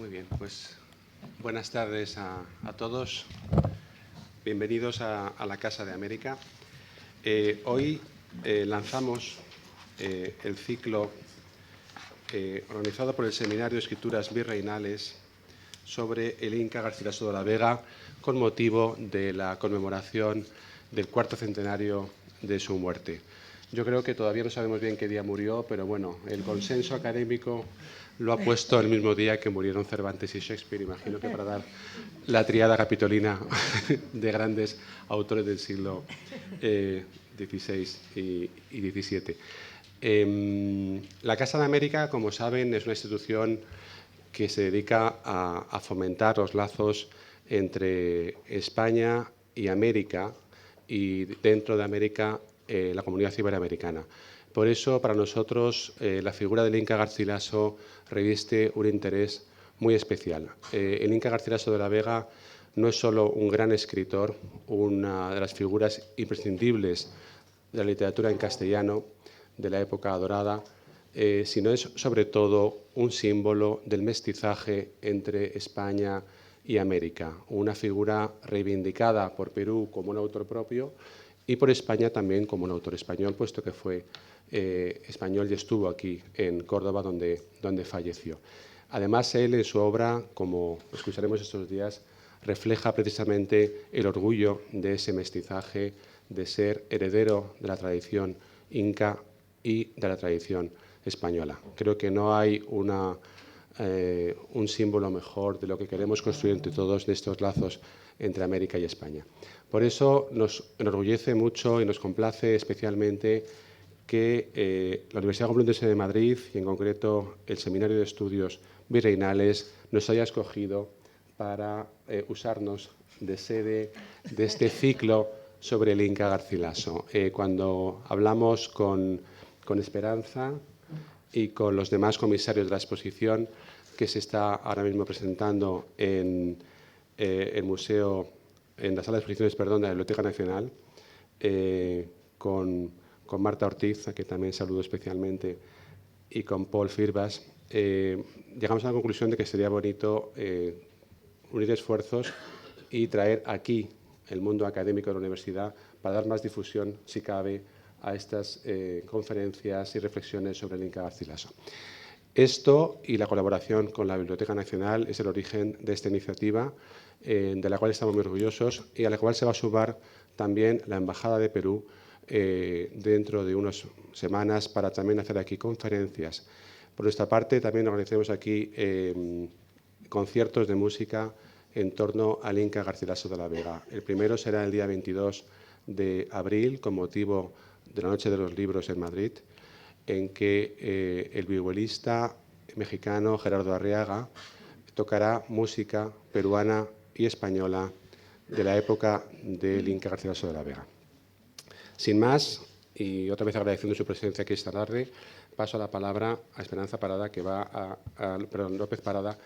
Muy bien, pues buenas tardes a todos. Bienvenidos a la Casa de América. Hoy lanzamos el ciclo organizado por el Seminario de Escrituras Virreinales sobre el Inca Garcilaso de la Vega con motivo de la conmemoración del cuarto centenario de su muerte. Yo creo que todavía no sabemos bien qué día murió, pero bueno, el consenso académico lo ha puesto el mismo día que murieron Cervantes y Shakespeare, imagino que para dar la triada capitolina de grandes autores del siglo XVI y XVII. La Casa de América, como saben, es una institución que se dedica a fomentar los lazos entre España y América, y dentro de América la comunidad iberoamericana. Por eso, para nosotros, la figura del Inca Garcilaso reviste un interés muy especial. El Inca Garcilaso de la Vega no es solo un gran escritor, una de las figuras imprescindibles de la literatura en castellano de la época dorada, sino es sobre todo un símbolo del mestizaje entre España y América, una figura reivindicada por Perú como un autor propio y por España también como un autor español, puesto que fue español y estuvo aquí en Córdoba, donde falleció. Además, él en su obra, como escucharemos estos días, refleja precisamente el orgullo de ese mestizaje, de ser heredero de la tradición inca y de la tradición española. Creo que no hay un símbolo mejor de lo que queremos construir entre todos de estos lazos entre América y España. Por eso nos enorgullece mucho y nos complace especialmente que la Universidad Complutense de Madrid, y en concreto el Seminario de Estudios Virreinales, nos haya escogido para usarnos de sede de este ciclo sobre el Inca Garcilaso. Cuando hablamos con Esperanza y con los demás comisarios de la exposición que se está ahora mismo presentando en el museo, en la sala de exposiciones, perdón, de la Biblioteca Nacional, con Marta Ortiz, a que también saludo especialmente, y con Paul Firbas, llegamos a la conclusión de que sería bonito unir esfuerzos y traer aquí el mundo académico de la universidad para dar más difusión, si cabe, a estas conferencias y reflexiones sobre el Inca Garcilaso. Esto y la colaboración con la Biblioteca Nacional es el origen de esta iniciativa, de la cual estamos muy orgullosos y a la cual se va a sumar también la Embajada de Perú dentro de unas semanas para también hacer aquí conferencias. Por nuestra parte, también organizamos aquí conciertos de música en torno al Inca Garcilaso de la Vega. El primero será el día 22 de abril, con motivo de la Noche de los Libros en Madrid, en que el vihuelista mexicano Gerardo Arriaga tocará música peruana y española de la época del Inca Garcilaso de la Vega. Sin más, y otra vez agradeciendo su presencia aquí esta tarde, paso la palabra a Esperanza Parada, López Parada,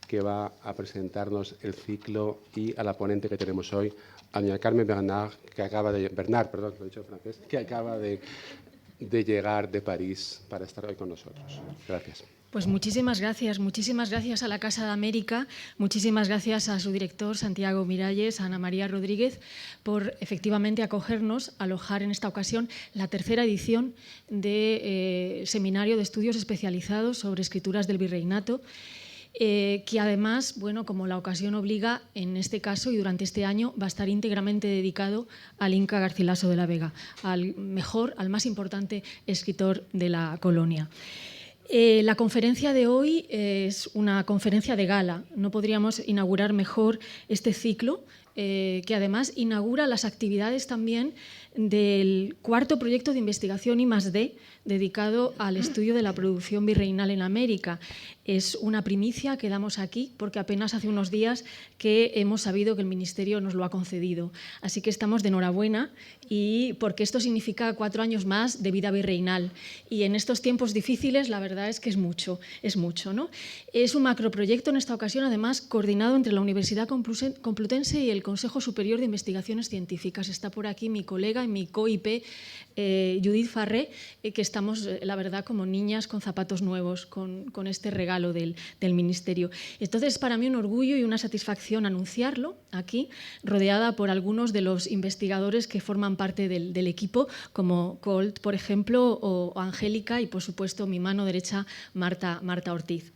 que va a presentarnos el ciclo, y a la ponente que tenemos hoy, a doña Carmen Bernard, que acaba de llegar de París para estar hoy con nosotros. Gracias. Pues muchísimas gracias a la Casa de América, muchísimas gracias a su director Santiago Miralles, a Ana María Rodríguez, por efectivamente acogernos, alojar en esta ocasión la tercera edición de Seminario de Estudios Especializados sobre Escrituras del Virreinato, que además, bueno, como la ocasión obliga, en este caso y durante este año va a estar íntegramente dedicado al Inca Garcilaso de la Vega, al más importante escritor de la colonia. La conferencia de hoy es una conferencia de gala. No podríamos inaugurar mejor este ciclo, que además inaugura las actividades también del cuarto proyecto de investigación I+D dedicado al estudio de la producción virreinal en América. Es una primicia que damos aquí porque apenas hace unos días que hemos sabido que el Ministerio nos lo ha concedido. Así que estamos de enhorabuena, y porque esto significa 4 años más de vida virreinal. Y en estos tiempos difíciles la verdad es que es mucho, ¿no? Es un macroproyecto en esta ocasión, además, coordinado entre la Universidad Complutense y el Consejo Superior de Investigaciones Científicas. Está por aquí mi colega y mi co-IP, Judith Farré, que estamos, la verdad, como niñas con zapatos nuevos, con este regalo del Ministerio. Entonces, para mí un orgullo y una satisfacción anunciarlo aquí, rodeada por algunos de los investigadores que forman parte del equipo, como Colt, por ejemplo, o Angélica y, por supuesto, mi mano derecha, Marta Ortiz.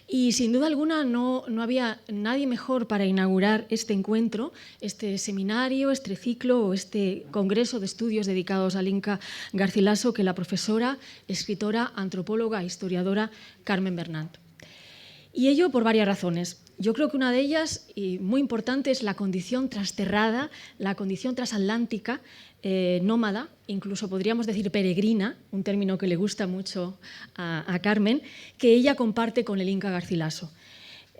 Y sin duda alguna no había nadie mejor para inaugurar este encuentro, este seminario, este ciclo o este congreso de estudios dedicados al Inca Garcilaso que la profesora, escritora, antropóloga e historiadora Carmen Bernat. Y ello por varias razones. Yo creo que una de ellas, y muy importante, es la condición trasterrada, la condición transatlántica, nómada, incluso podríamos decir peregrina, un término que le gusta mucho a Carmen, que ella comparte con el Inca Garcilaso.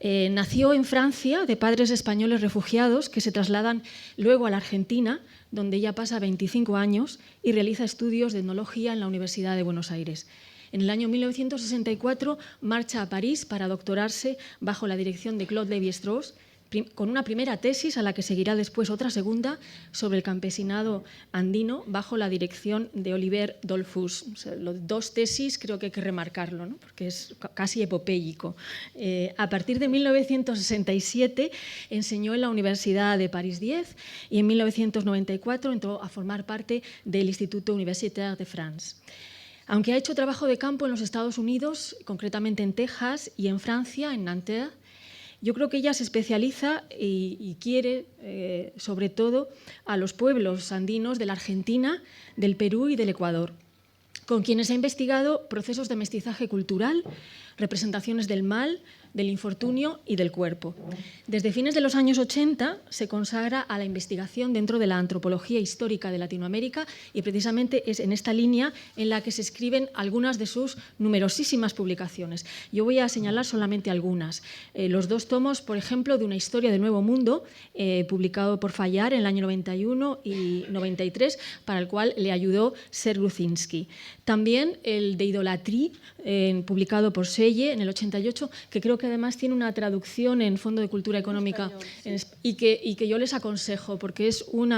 Nació en Francia de padres españoles refugiados que se trasladan luego a la Argentina, donde ella pasa 25 años y realiza estudios de etnología en la Universidad de Buenos Aires. En el año 1964 marcha a París para doctorarse bajo la dirección de Claude Lévi-Strauss, con una primera tesis a la que seguirá después otra segunda sobre el campesinado andino bajo la dirección de Olivier Dollfus. O sea, los dos tesis creo que hay que remarcarlo, ¿no? Porque es casi epopéico. A partir de 1967 enseñó en la Universidad de París 10 y en 1994 entró a formar parte del Instituto Universitaire de France. Aunque ha hecho trabajo de campo en los Estados Unidos, concretamente en Texas y en Francia, en Nanterre, yo creo que ella se especializa y quiere, sobre todo, a los pueblos andinos de la Argentina, del Perú y del Ecuador, con quienes ha investigado procesos de mestizaje cultural, representaciones del mal, del infortunio y del cuerpo. Desde fines de los años 80 se consagra a la investigación dentro de la antropología histórica de Latinoamérica y precisamente es en esta línea en la que se escriben algunas de sus numerosísimas publicaciones. Yo voy a señalar solamente algunas. Los dos tomos, por ejemplo, de Una historia del Nuevo Mundo, publicado por Fayard en el año 91 y 93, para el cual le ayudó Serge Gruzinski. También el de Idolatrie, publicado por Selle en el 88, que creo que además tiene una traducción en Fondo de Cultura Económica español, sí. y que yo les aconsejo porque es un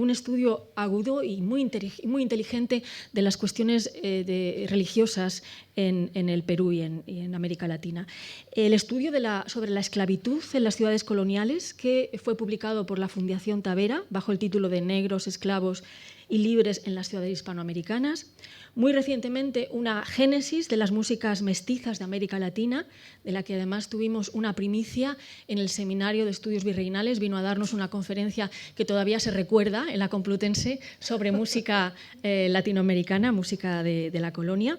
estudio agudo y muy inteligente de las cuestiones religiosas en el Perú y en América Latina. El estudio sobre la esclavitud en las ciudades coloniales, que fue publicado por la Fundación Tavera bajo el título de Negros, Esclavos y Libres en las ciudades hispanoamericanas. Muy recientemente, una génesis de las músicas mestizas de América Latina, de la que además tuvimos una primicia en el Seminario de Estudios Virreinales. Vino a darnos una conferencia que todavía se recuerda en la Complutense sobre música latinoamericana, música de la colonia.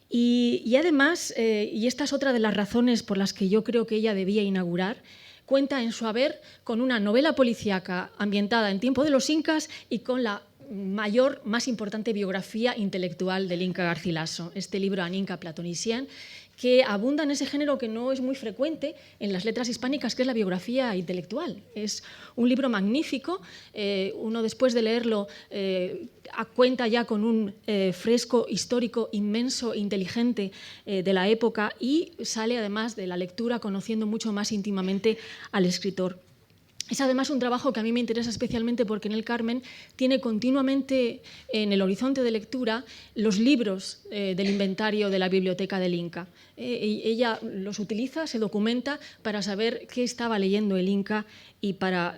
Y además, y esta es otra de las razones por las que yo creo que ella debía inaugurar, cuenta en su haber con una novela policíaca ambientada en tiempo de los incas y con la más importante biografía intelectual del Inca Garcilaso, este libro An Inca Platonicien, que abunda en ese género que no es muy frecuente en las letras hispánicas, que es la biografía intelectual. Es un libro magnífico, uno después de leerlo cuenta ya con un fresco histórico inmenso, inteligente de la época y sale además de la lectura conociendo mucho más íntimamente al escritor. Es además un trabajo que a mí me interesa especialmente porque en el Carmen tiene continuamente en el horizonte de lectura los libros del inventario de la biblioteca del Inca. Ella los utiliza, se documenta para saber qué estaba leyendo el Inca y para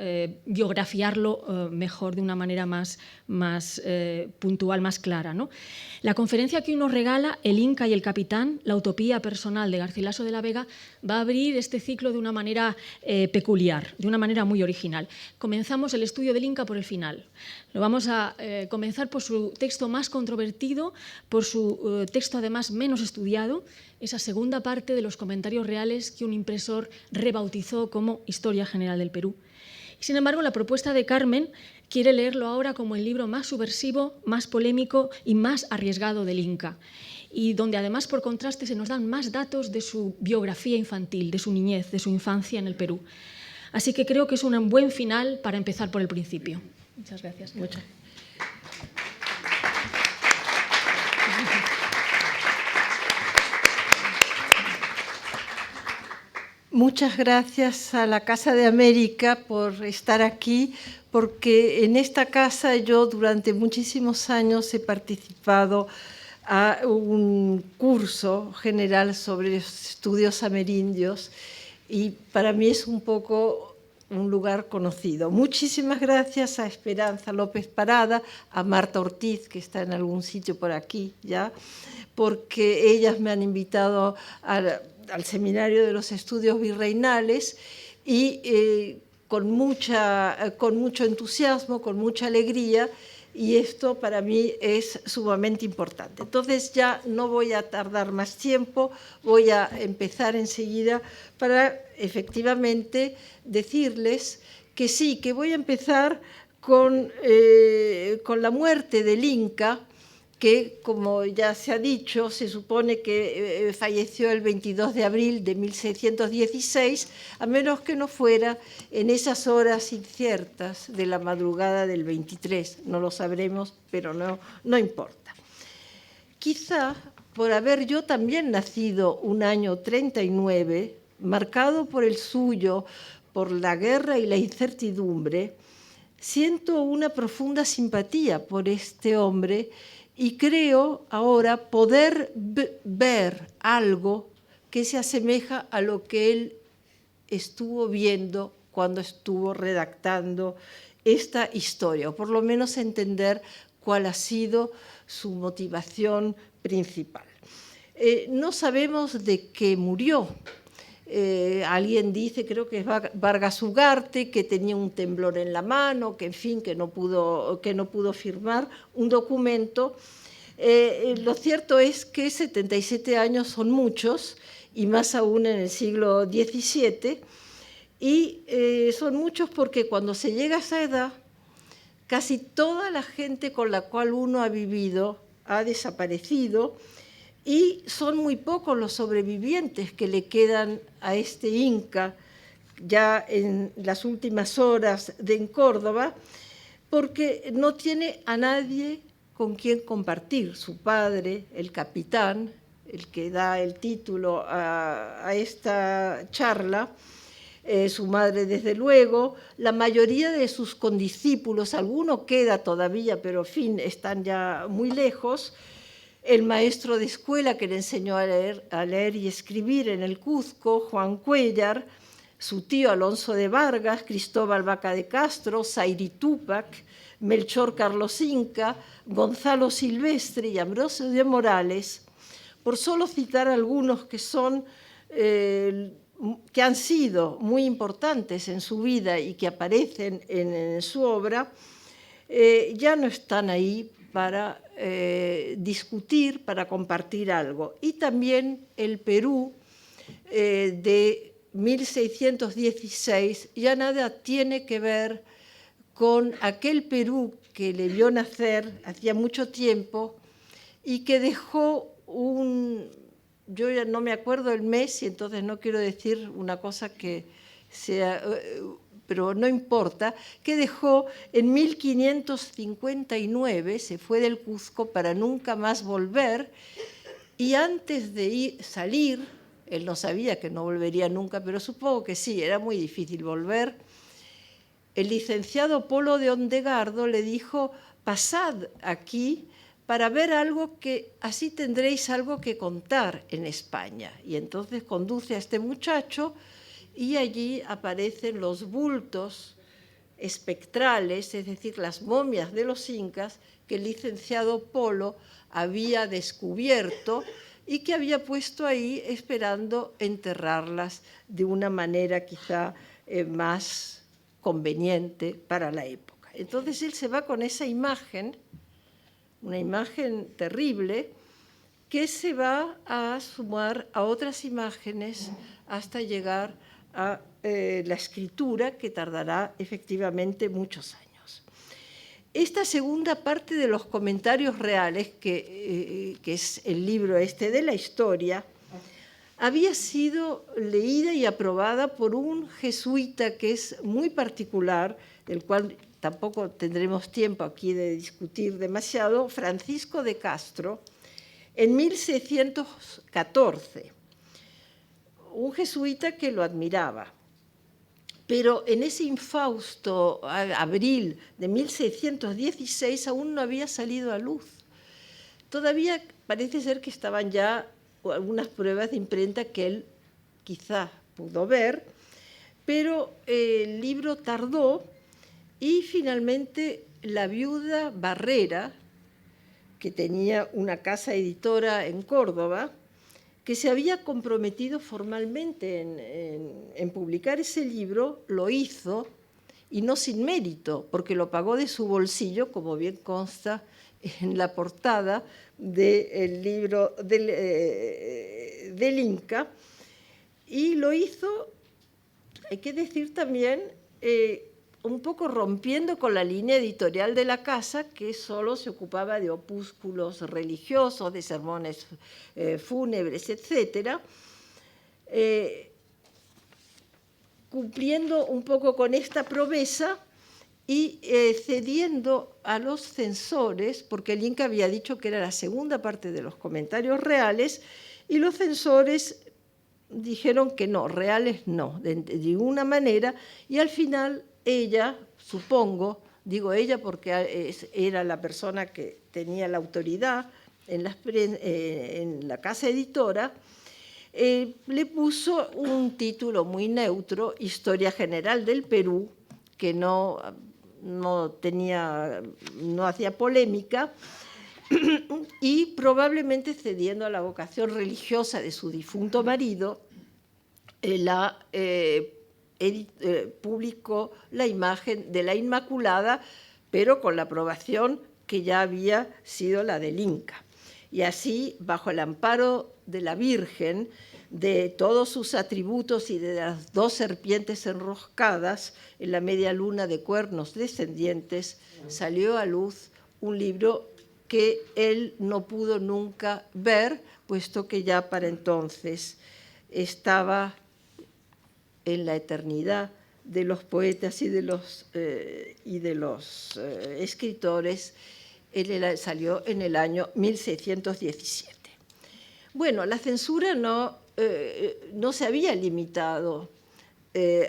biografiarlo mejor, de una manera más puntual, más clara, ¿no? La conferencia que nos regala El Inca y el Capitán, la utopía personal de Garcilaso de la Vega, va a abrir este ciclo de una manera peculiar, de una manera muy original. Comenzamos el estudio del Inca por el final. Lo vamos a comenzar por su texto más controvertido, por su texto además menos estudiado, esa segunda parte de los comentarios reales que un impresor rebautizó como Historia General del Perú. Sin embargo, la propuesta de Carmen quiere leerlo ahora como el libro más subversivo, más polémico y más arriesgado del Inca, y donde además, por contraste, se nos dan más datos de su biografía infantil, de su niñez, de su infancia en el Perú. Así que creo que es un buen final para empezar por el principio. Muchas gracias. Mucho. Muchas gracias a la Casa de América por estar aquí, porque en esta casa yo durante muchísimos años he participado a un curso general sobre estudios amerindios y para mí es un poco un lugar conocido. Muchísimas gracias a Esperanza López Parada, a Marta Ortiz, que está en algún sitio por aquí ya, porque ellas me han invitado al Seminario de los Estudios Virreinales y con mucho entusiasmo, con mucha alegría, y esto para mí es sumamente importante. Entonces ya no voy a tardar más tiempo, voy a empezar enseguida para efectivamente decirles que sí, que voy a empezar con la muerte del Inca, que, como ya se ha dicho, se supone que falleció el 22 de abril de 1616, a menos que no fuera en esas horas inciertas de la madrugada del 23. No lo sabremos, pero no importa. Quizá por haber yo también nacido un año 39, marcado por el suyo, por la guerra y la incertidumbre, siento una profunda simpatía por este hombre y creo ahora poder ver algo que se asemeja a lo que él estuvo viendo cuando estuvo redactando esta historia, o por lo menos entender cuál ha sido su motivación principal. No sabemos de qué murió. Alguien dice, creo que es Vargas Ugarte, que tenía un temblor en la mano, que en fin, que no pudo firmar un documento. Lo cierto es que 77 años son muchos, y más aún en el siglo XVII, y son muchos porque cuando se llega a esa edad, casi toda la gente con la cual uno ha vivido ha desaparecido, y son muy pocos los sobrevivientes que le quedan a este Inca ya en las últimas horas en Córdoba, porque no tiene a nadie con quien compartir. Su padre, el capitán, el que da el título a esta charla, su madre desde luego, la mayoría de sus condiscípulos, alguno queda todavía, pero en fin, están ya muy lejos. El maestro de escuela que le enseñó a leer y escribir en el Cuzco, Juan Cuéllar, su tío Alonso de Vargas, Cristóbal Vaca de Castro, Zairi Túpac, Melchor Carlos Inca, Gonzalo Silvestre y Ambrosio de Morales, por solo citar algunos que han sido muy importantes en su vida y que aparecen en su obra, ya no están ahí para discutir, para compartir algo. Y también el Perú de 1616 ya nada tiene que ver con aquel Perú que le vio nacer hacía mucho tiempo y que dejó yo ya no me acuerdo el mes y entonces no quiero decir una cosa que sea, pero no importa, que dejó en 1559, se fue del Cuzco para nunca más volver, y antes de salir, él no sabía que no volvería nunca, pero supongo que sí, era muy difícil volver. El licenciado Polo de Ondegardo le dijo: pasad aquí para ver algo, que así tendréis algo que contar en España. Y entonces conduce a este muchacho y allí aparecen los bultos espectrales, es decir, las momias de los incas que el licenciado Polo había descubierto y que había puesto ahí esperando enterrarlas de una manera quizá más conveniente para la época. Entonces él se va con esa imagen, una imagen terrible, que se va a sumar a otras imágenes hasta llegar a la escritura, que tardará efectivamente muchos años. Esta segunda parte de los comentarios reales, que es el libro este de la historia, había sido leída y aprobada por un jesuita que es muy particular, del cual tampoco tendremos tiempo aquí de discutir demasiado, Francisco de Castro, en 1614. Un jesuita que lo admiraba. Pero en ese infausto abril de 1616 aún no había salido a luz. Todavía parece ser que estaban ya algunas pruebas de imprenta que él quizá pudo ver, pero el libro tardó y finalmente la viuda Barrera, que tenía una casa editora en Córdoba, que se había comprometido formalmente en publicar ese libro, lo hizo, y no sin mérito, porque lo pagó de su bolsillo, como bien consta en la portada del libro del Inca, y lo hizo, hay que decir también, un poco rompiendo con la línea editorial de la casa, que solo se ocupaba de opúsculos religiosos, de sermones fúnebres, etc., cumpliendo un poco con esta promesa y cediendo a los censores, porque el Inca había dicho que era la segunda parte de los comentarios reales, y los censores dijeron que no, reales no, de ninguna manera, y al final ella, supongo, digo ella porque era la persona que tenía la autoridad en la casa editora, le puso un título muy neutro, Historia General del Perú, que no hacía polémica, y probablemente cediendo a la vocación religiosa de su difunto marido, publicó la imagen de la Inmaculada, pero con la aprobación que ya había sido la del Inca. Y así, bajo el amparo de la Virgen, de todos sus atributos y de las dos serpientes enroscadas en la media luna de cuernos descendientes, salió a luz un libro que él no pudo nunca ver, puesto que ya para entonces estaba en la eternidad de los poetas y de los escritores. Salió en el año 1617. Bueno, la censura no se había limitado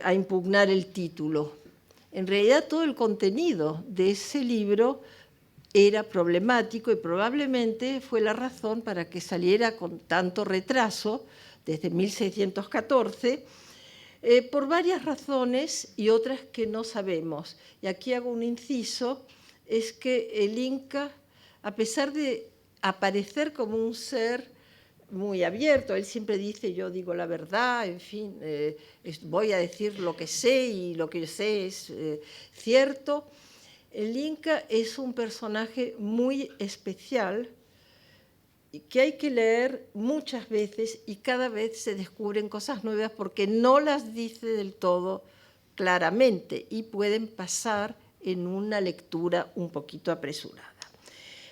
a impugnar el título. En realidad, todo el contenido de ese libro era problemático y probablemente fue la razón para que saliera con tanto retraso desde 1614, por varias razones y otras que no sabemos. Y aquí hago un inciso, es que el Inca, a pesar de aparecer como un ser muy abierto, él siempre dice, yo digo la verdad, en fin, voy a decir lo que sé y lo que sé es cierto. El Inca es un personaje muy especial que hay que leer muchas veces y cada vez se descubren cosas nuevas porque no las dice del todo claramente y pueden pasar en una lectura un poquito apresurada.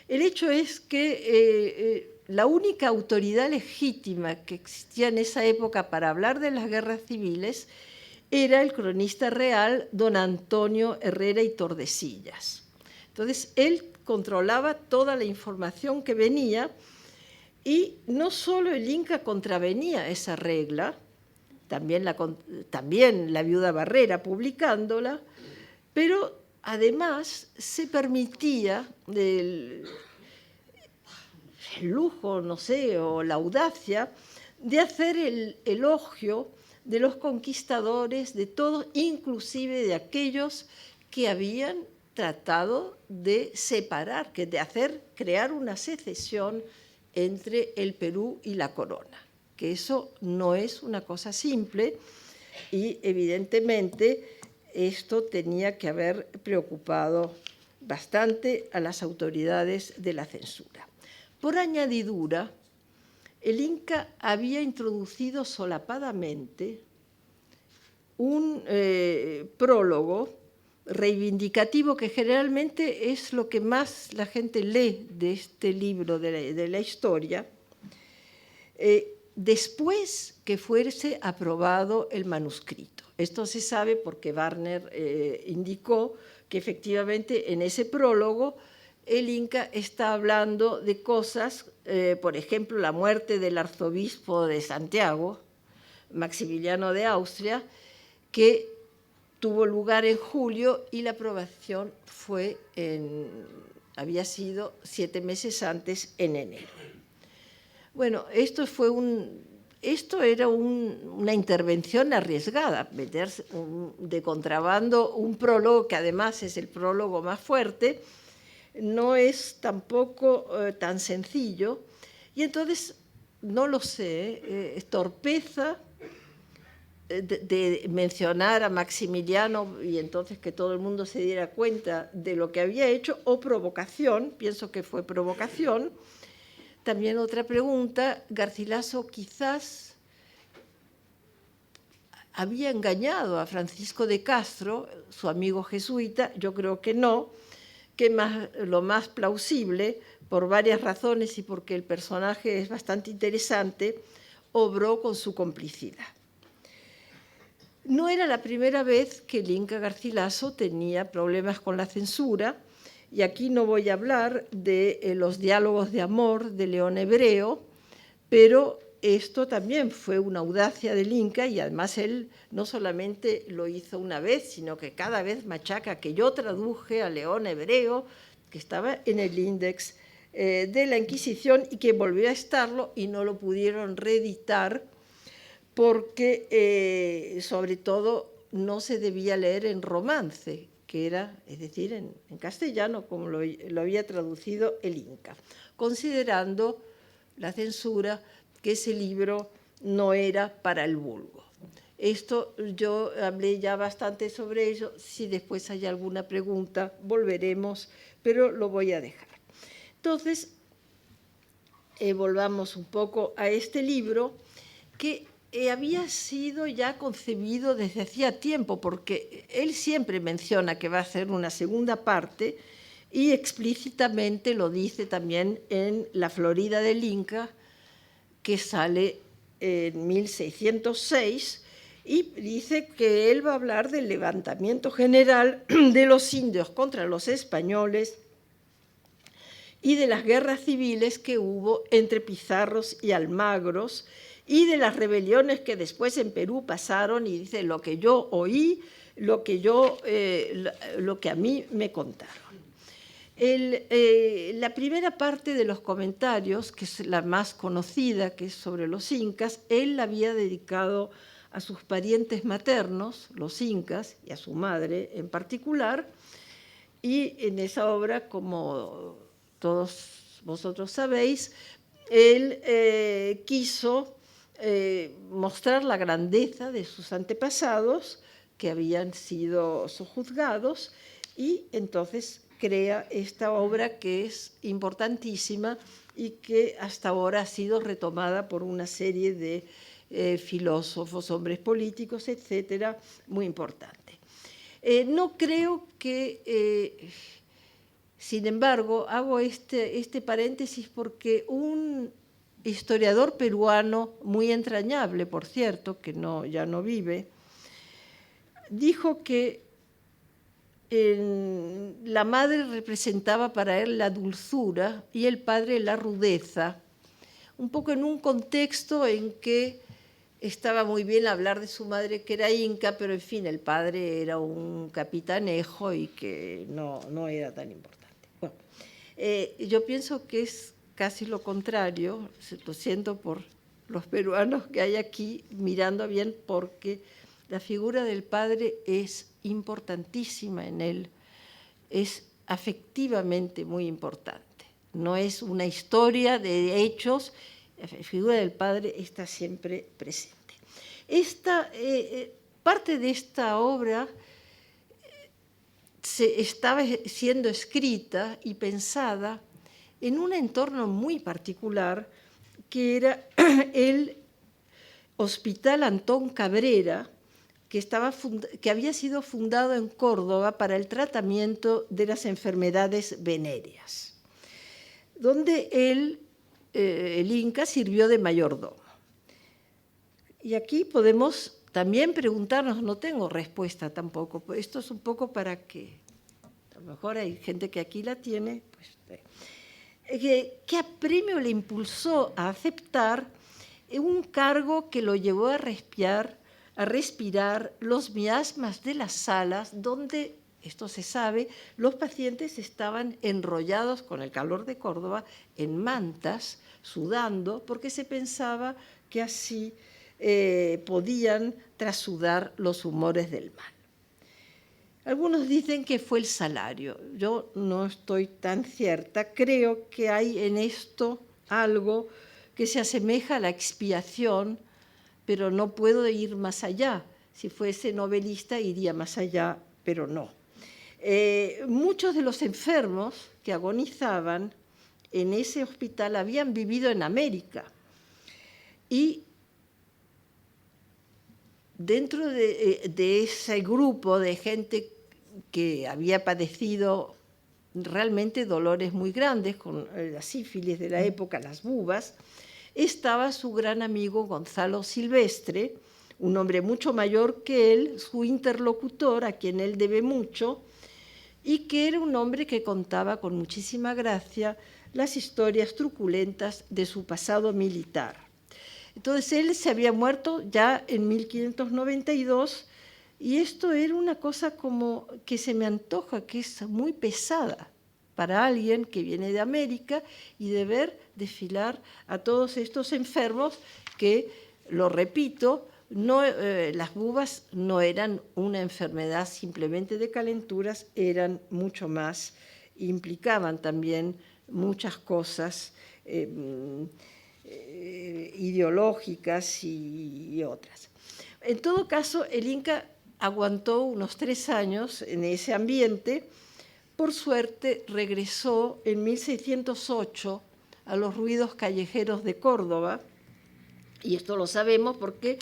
El hecho es que la única autoridad legítima que existía en esa época para hablar de las guerras civiles era el cronista real don Antonio Herrera y Tordesillas. Entonces, él controlaba toda la información que venía y no solo el Inca contravenía esa regla, también la viuda Barrera publicándola, pero además se permitía el lujo, no sé, o la audacia de hacer el elogio de los conquistadores, de todos, inclusive de aquellos que habían tratado de separar, crear una secesión entre el Perú y la corona, que eso no es una cosa simple y evidentemente esto tenía que haber preocupado bastante a las autoridades de la censura. Por añadidura, el Inca había introducido solapadamente un prólogo reivindicativo que generalmente es lo que más la gente lee de este libro de la historia, después que fuese aprobado el manuscrito. Esto se sabe porque Warner indicó que efectivamente en ese prólogo el Inca está hablando de cosas, por ejemplo, la muerte del arzobispo de Santiago, Maximiliano de Austria, que tuvo lugar en julio y la aprobación había sido 7 meses antes, en enero. Bueno, esto era una intervención arriesgada, meterse de contrabando un prólogo, que además es el prólogo más fuerte, no es tampoco tan sencillo. Y entonces, no lo sé, torpeza de mencionar a Maximiliano y entonces que todo el mundo se diera cuenta de lo que había hecho, o provocación, pienso que fue provocación. También otra pregunta, Garcilaso quizás había engañado a Francisco de Castro, su amigo jesuita. Yo creo que no, que lo más plausible, por varias razones y porque el personaje es bastante interesante, obró con su complicidad. No era la primera vez que el Inca Garcilaso tenía problemas con la censura, y aquí no voy a hablar de los diálogos de amor de León Hebreo, pero esto también fue una audacia del Inca, y además él no solamente lo hizo una vez, sino que cada vez machaca que yo traduje a León Hebreo, que estaba en el índex de la Inquisición y que volvió a estarlo y no lo pudieron reeditar, porque sobre todo no se debía leer en romance, que era, es decir, en castellano, como lo había traducido el Inca, considerando la censura que ese libro no era para el vulgo. Esto yo hablé ya bastante sobre ello. Si después hay alguna pregunta, volveremos, pero lo voy a dejar. Entonces, volvamos un poco a este libro, que había sido ya concebido desde hacía tiempo, porque él siempre menciona que va a hacer una segunda parte y explícitamente lo dice también en La Florida del Inca, que sale en 1606, y dice que él va a hablar del levantamiento general de los indios contra los españoles y de las guerras civiles que hubo entre pizarros y almagros, y de las rebeliones que después en Perú pasaron, y dice lo que yo oí, lo que a mí me contaron. La primera parte de los comentarios, que es la más conocida, que es sobre los incas, él la había dedicado a sus parientes maternos, los incas, y a su madre en particular, y en esa obra, como todos vosotros sabéis, él quiso mostrar la grandeza de sus antepasados que habían sido sojuzgados, y entonces crea esta obra que es importantísima y que hasta ahora ha sido retomada por una serie de filósofos, hombres políticos, etcétera, muy importante. No creo que, sin embargo, hago este paréntesis porque un historiador peruano muy entrañable, por cierto, que ya no vive, dijo que la madre representaba para él la dulzura y el padre la rudeza, un poco en un contexto en que estaba muy bien hablar de su madre, que era inca, pero en fin, el padre era un capitanejo y que no era tan importante. Bueno, yo pienso que es casi lo contrario, lo siento por los peruanos que hay aquí mirando bien, porque la figura del padre es importantísima en él, es afectivamente muy importante. No es una historia de hechos, la figura del padre está siempre presente. Parte de esta obra estaba siendo escrita y pensada en un entorno muy particular, que era el Hospital Antón Cabrera, que había sido fundado en Córdoba para el tratamiento de las enfermedades venéreas, donde el Inca sirvió de mayordomo. Y aquí podemos también preguntarnos, no tengo respuesta tampoco, esto es un poco para que, a lo mejor hay gente que aquí la tiene, pues, ¿qué apremio le impulsó a aceptar un cargo que lo llevó a respirar los miasmas de las salas donde, esto se sabe, los pacientes estaban enrollados con el calor de Córdoba en mantas, sudando, porque se pensaba que así podían trasudar los humores del mal. Algunos dicen que fue el salario. Yo no estoy tan cierta. Creo que hay en esto algo que se asemeja a la expiación, pero no puedo ir más allá. Si fuese novelista iría más allá, pero no. Muchos de los enfermos que agonizaban en ese hospital habían vivido en América. Y dentro de ese grupo de gente que había padecido realmente dolores muy grandes con la sífilis de la época, las bubas, estaba su gran amigo Gonzalo Silvestre, un hombre mucho mayor que él, su interlocutor, a quien él debe mucho, y que era un hombre que contaba con muchísima gracia las historias truculentas de su pasado militar. Entonces él se había muerto ya en 1592 y esto era una cosa como que se me antoja que es muy pesada para alguien que viene de América y de ver desfilar a todos estos enfermos que, lo repito, las bubas no eran una enfermedad simplemente de calenturas, eran mucho más, implicaban también muchas cosas ideológicas y otras. En todo caso, el Inca aguantó unos 3 años en ese ambiente. Por suerte, regresó en 1608 a los ruidos callejeros de Córdoba, y esto lo sabemos porque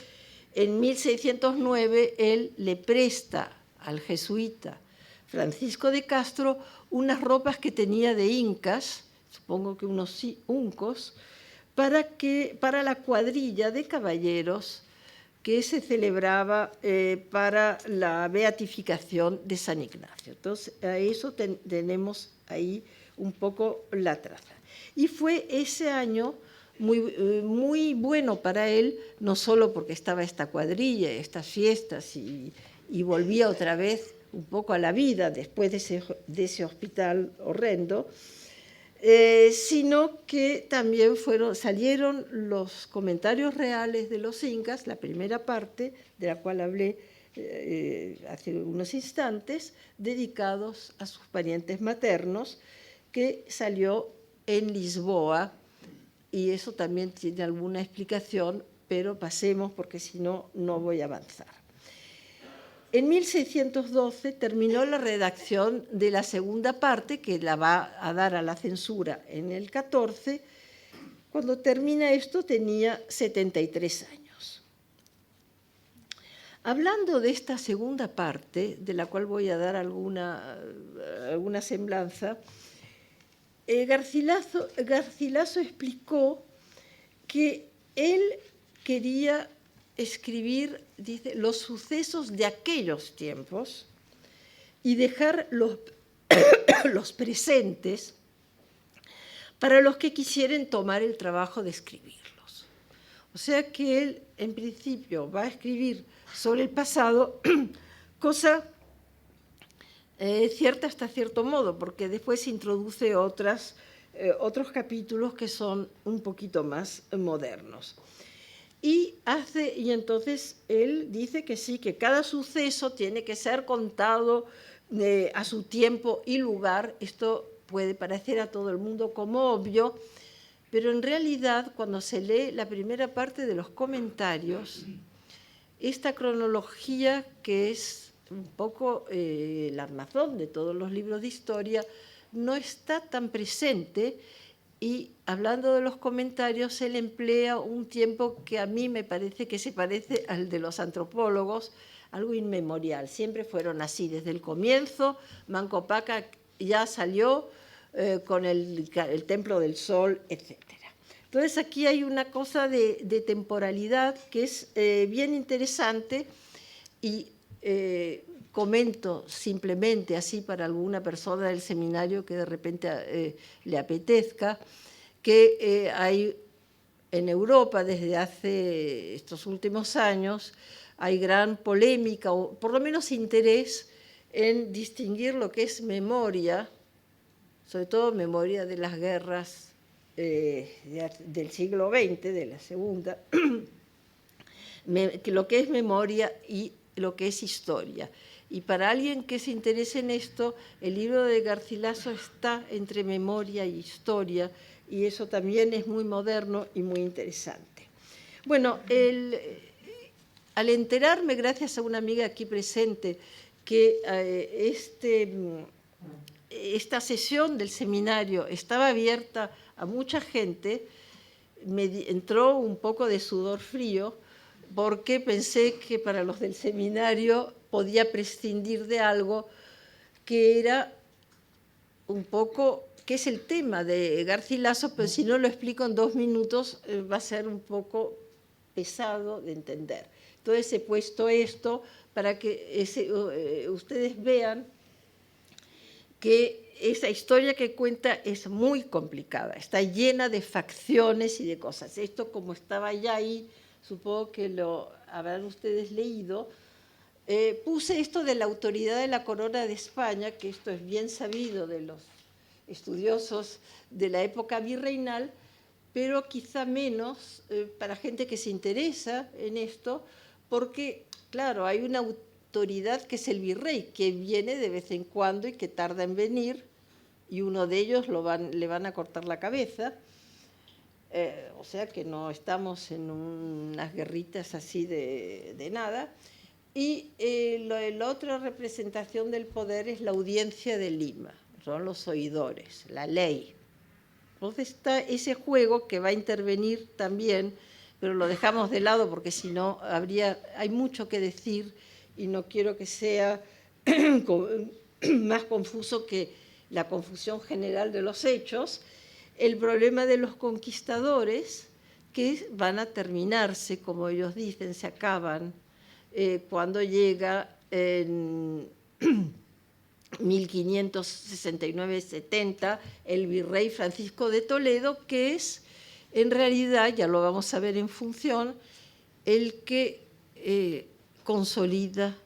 en 1609 él le presta al jesuita Francisco de Castro unas ropas que tenía de incas, supongo que unos uncos, para la cuadrilla de caballeros que se celebraba para la beatificación de San Ignacio. Entonces, a eso tenemos ahí un poco la traza. Y fue ese año muy bueno para él, no solo porque estaba esta cuadrilla, estas fiestas, y volvía otra vez un poco a la vida después de ese hospital horrendo, sino que también salieron los comentarios reales de los incas, la primera parte, de la cual hablé hace unos instantes, dedicados a sus parientes maternos, que salió en Lisboa, y eso también tiene alguna explicación, pero pasemos porque si no, no voy a avanzar. En 1612 terminó la redacción de la segunda parte, que la va a dar a la censura en el 14. Cuando termina esto tenía 73 años. Hablando de esta segunda parte, de la cual voy a dar alguna semblanza, Garcilaso explicó que él quería escribir, dice, los sucesos de aquellos tiempos y dejar los presentes para los que quisieran tomar el trabajo de escribirlos. O sea que él, en principio, va a escribir sobre el pasado, cosa cierta hasta cierto modo, porque después introduce otros capítulos que son un poquito más modernos. Y entonces él dice que sí, que cada suceso tiene que ser contado a su tiempo y lugar. Esto puede parecer a todo el mundo como obvio, pero en realidad cuando se lee la primera parte de los comentarios, esta cronología que es un poco el armazón de todos los libros de historia, no está tan presente, y hablando de los comentarios, él emplea un tiempo que a mí me parece que se parece al de los antropólogos, algo inmemorial. Siempre fueron así desde el comienzo. Manco Paca ya salió con el Templo del Sol, etc. Entonces aquí hay una cosa de temporalidad que es bien interesante, y comento simplemente así para alguna persona del seminario que de repente le apetezca, que hay en Europa desde hace estos últimos años hay gran polémica, o por lo menos interés, en distinguir lo que es memoria, sobre todo memoria de las guerras del siglo XX, de la segunda, lo que es memoria y lo que es historia. Y para alguien que se interese en esto, el libro de Garcilaso está entre memoria y historia, y eso también es muy moderno y muy interesante. Bueno, al enterarme, gracias a una amiga aquí presente, que esta sesión del seminario estaba abierta a mucha gente, me entró un poco de sudor frío, porque pensé que para los del seminario podía prescindir de algo que era un poco, que es el tema de Garcilaso, pero si no lo explico en 2 minutos va a ser un poco pesado de entender. Entonces he puesto esto para que ustedes vean que esa historia que cuenta es muy complicada, está llena de facciones y de cosas. Esto, como estaba ya ahí, supongo que lo habrán ustedes leído. Puse esto de la autoridad de la corona de España, que esto es bien sabido de los estudiosos de la época virreinal, pero quizá menos para gente que se interesa en esto, porque, claro, hay una autoridad que es el virrey, que viene de vez en cuando y que tarda en venir, y uno de ellos le van a cortar la cabeza. O sea que no estamos en unas guerritas así de nada. Y la otra representación del poder es la audiencia de Lima, son los oidores, la ley. Entonces está ese juego que va a intervenir también, pero lo dejamos de lado porque si no hay mucho que decir y no quiero que sea más confuso que la confusión general de los hechos. El problema de los conquistadores, que van a terminarse, como ellos dicen, se acaban cuando llega en 1569-70 el virrey Francisco de Toledo, que es, en realidad, ya lo vamos a ver en función, el que consolida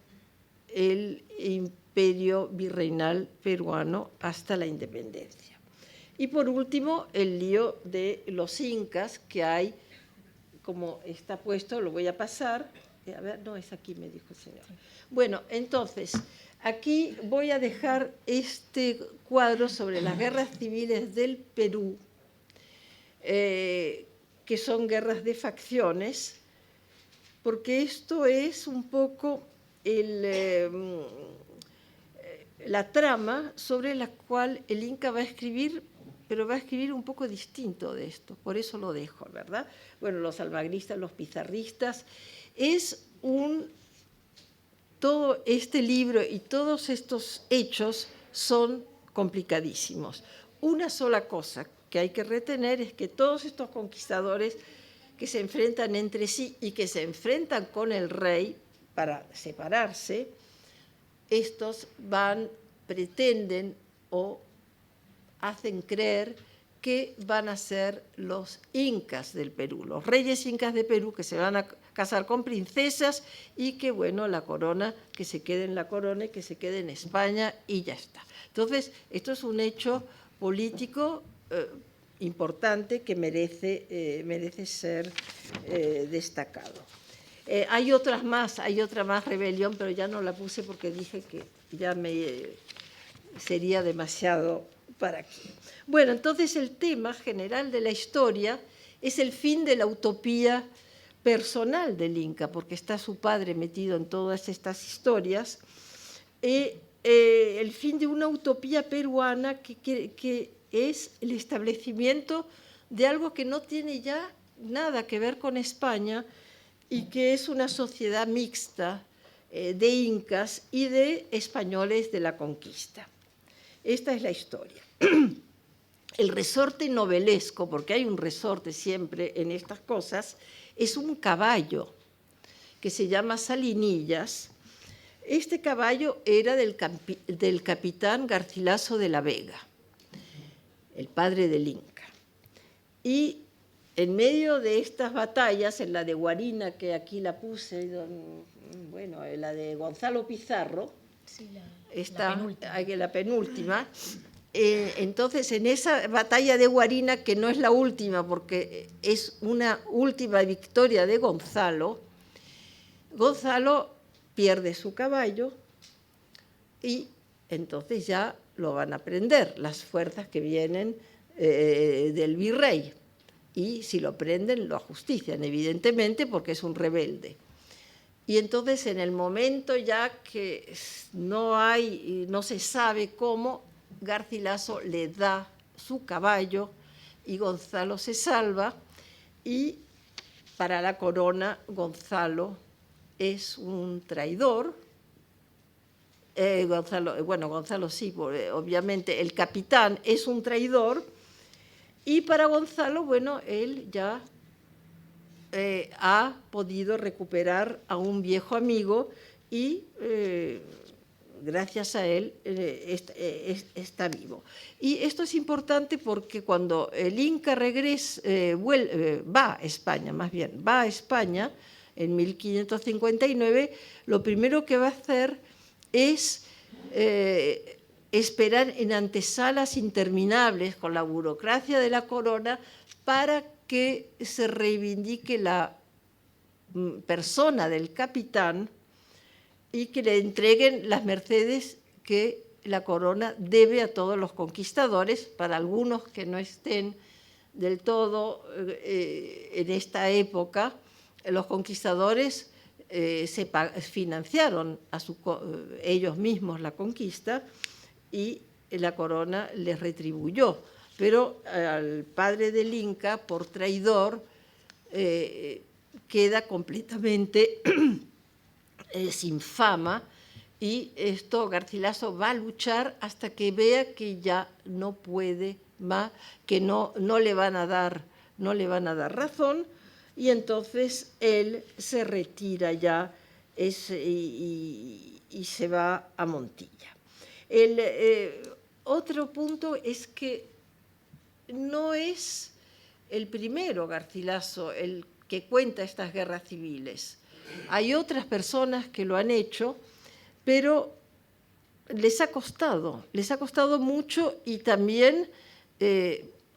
el imperio virreinal peruano hasta la independencia. Y por último, el lío de los incas, que hay, como está puesto, lo voy a pasar. A ver, no, es aquí, me dijo el señor. Bueno, entonces, aquí voy a dejar este cuadro sobre las guerras civiles del Perú, que son guerras de facciones, porque esto es un poco la trama sobre la cual el Inca va a escribir, pero va a escribir un poco distinto de esto, por eso lo dejo, ¿verdad? Bueno, los almagristas, los pizarristas, todo este libro y todos estos hechos son complicadísimos. Una sola cosa que hay que retener es que todos estos conquistadores que se enfrentan entre sí y que se enfrentan con el rey para separarse, estos pretenden o hacen creer que van a ser los incas del Perú, los reyes incas de Perú, que se van a casar con princesas y que, bueno, la corona, que se quede en la corona y que se quede en España y ya está. Entonces, esto es un hecho político importante que merece ser destacado. Hay otra más rebelión, pero ya no la puse porque dije que ya sería demasiado para aquí. Bueno, entonces el tema general de la historia es el fin de la utopía personal del Inca, porque está su padre metido en todas estas historias, el fin de una utopía peruana que es el establecimiento de algo que no tiene ya nada que ver con España y que es una sociedad mixta de incas y de españoles de la conquista. Esta es la historia. El resorte novelesco, porque hay un resorte siempre en estas cosas, es un caballo que se llama Salinillas. Este caballo era del capitán Garcilaso de la Vega, el padre del Inca. Y en medio de estas batallas, en la de Guarina, que aquí la puse, bueno, la de Gonzalo Pizarro, sí, la penúltima. Entonces, en esa batalla de Guarina, que no es la última, porque es una última victoria de Gonzalo, Gonzalo pierde su caballo y entonces ya lo van a prender las fuerzas que vienen del virrey. Y si lo prenden, lo ajustician, evidentemente, porque es un rebelde. Y entonces, en el momento ya que no se sabe cómo, Garcilaso le da su caballo y Gonzalo se salva, y para la corona Gonzalo es un traidor. Gonzalo sí, obviamente el capitán es un traidor, y para Gonzalo, bueno, él ya ha podido recuperar a un viejo amigo y gracias a él está vivo. Y esto es importante porque cuando el Inca va a España en 1559, lo primero que va a hacer es esperar en antesalas interminables con la burocracia de la corona para que se reivindique la persona del capitán y que le entreguen las mercedes que la corona debe a todos los conquistadores. Para algunos que no estén del todo en esta época, los conquistadores se financiaron ellos mismos la conquista y la corona les retribuyó. Pero al padre del Inca, por traidor, queda completamente sin fama, y esto Garcilaso va a luchar hasta que vea que ya no puede más, que no le van a dar razón, y entonces él se retira ya y se va a Montilla. Otro punto es que no es el primero Garcilaso el que cuenta estas guerras civiles. Hay otras personas que lo han hecho, pero les ha costado mucho, y también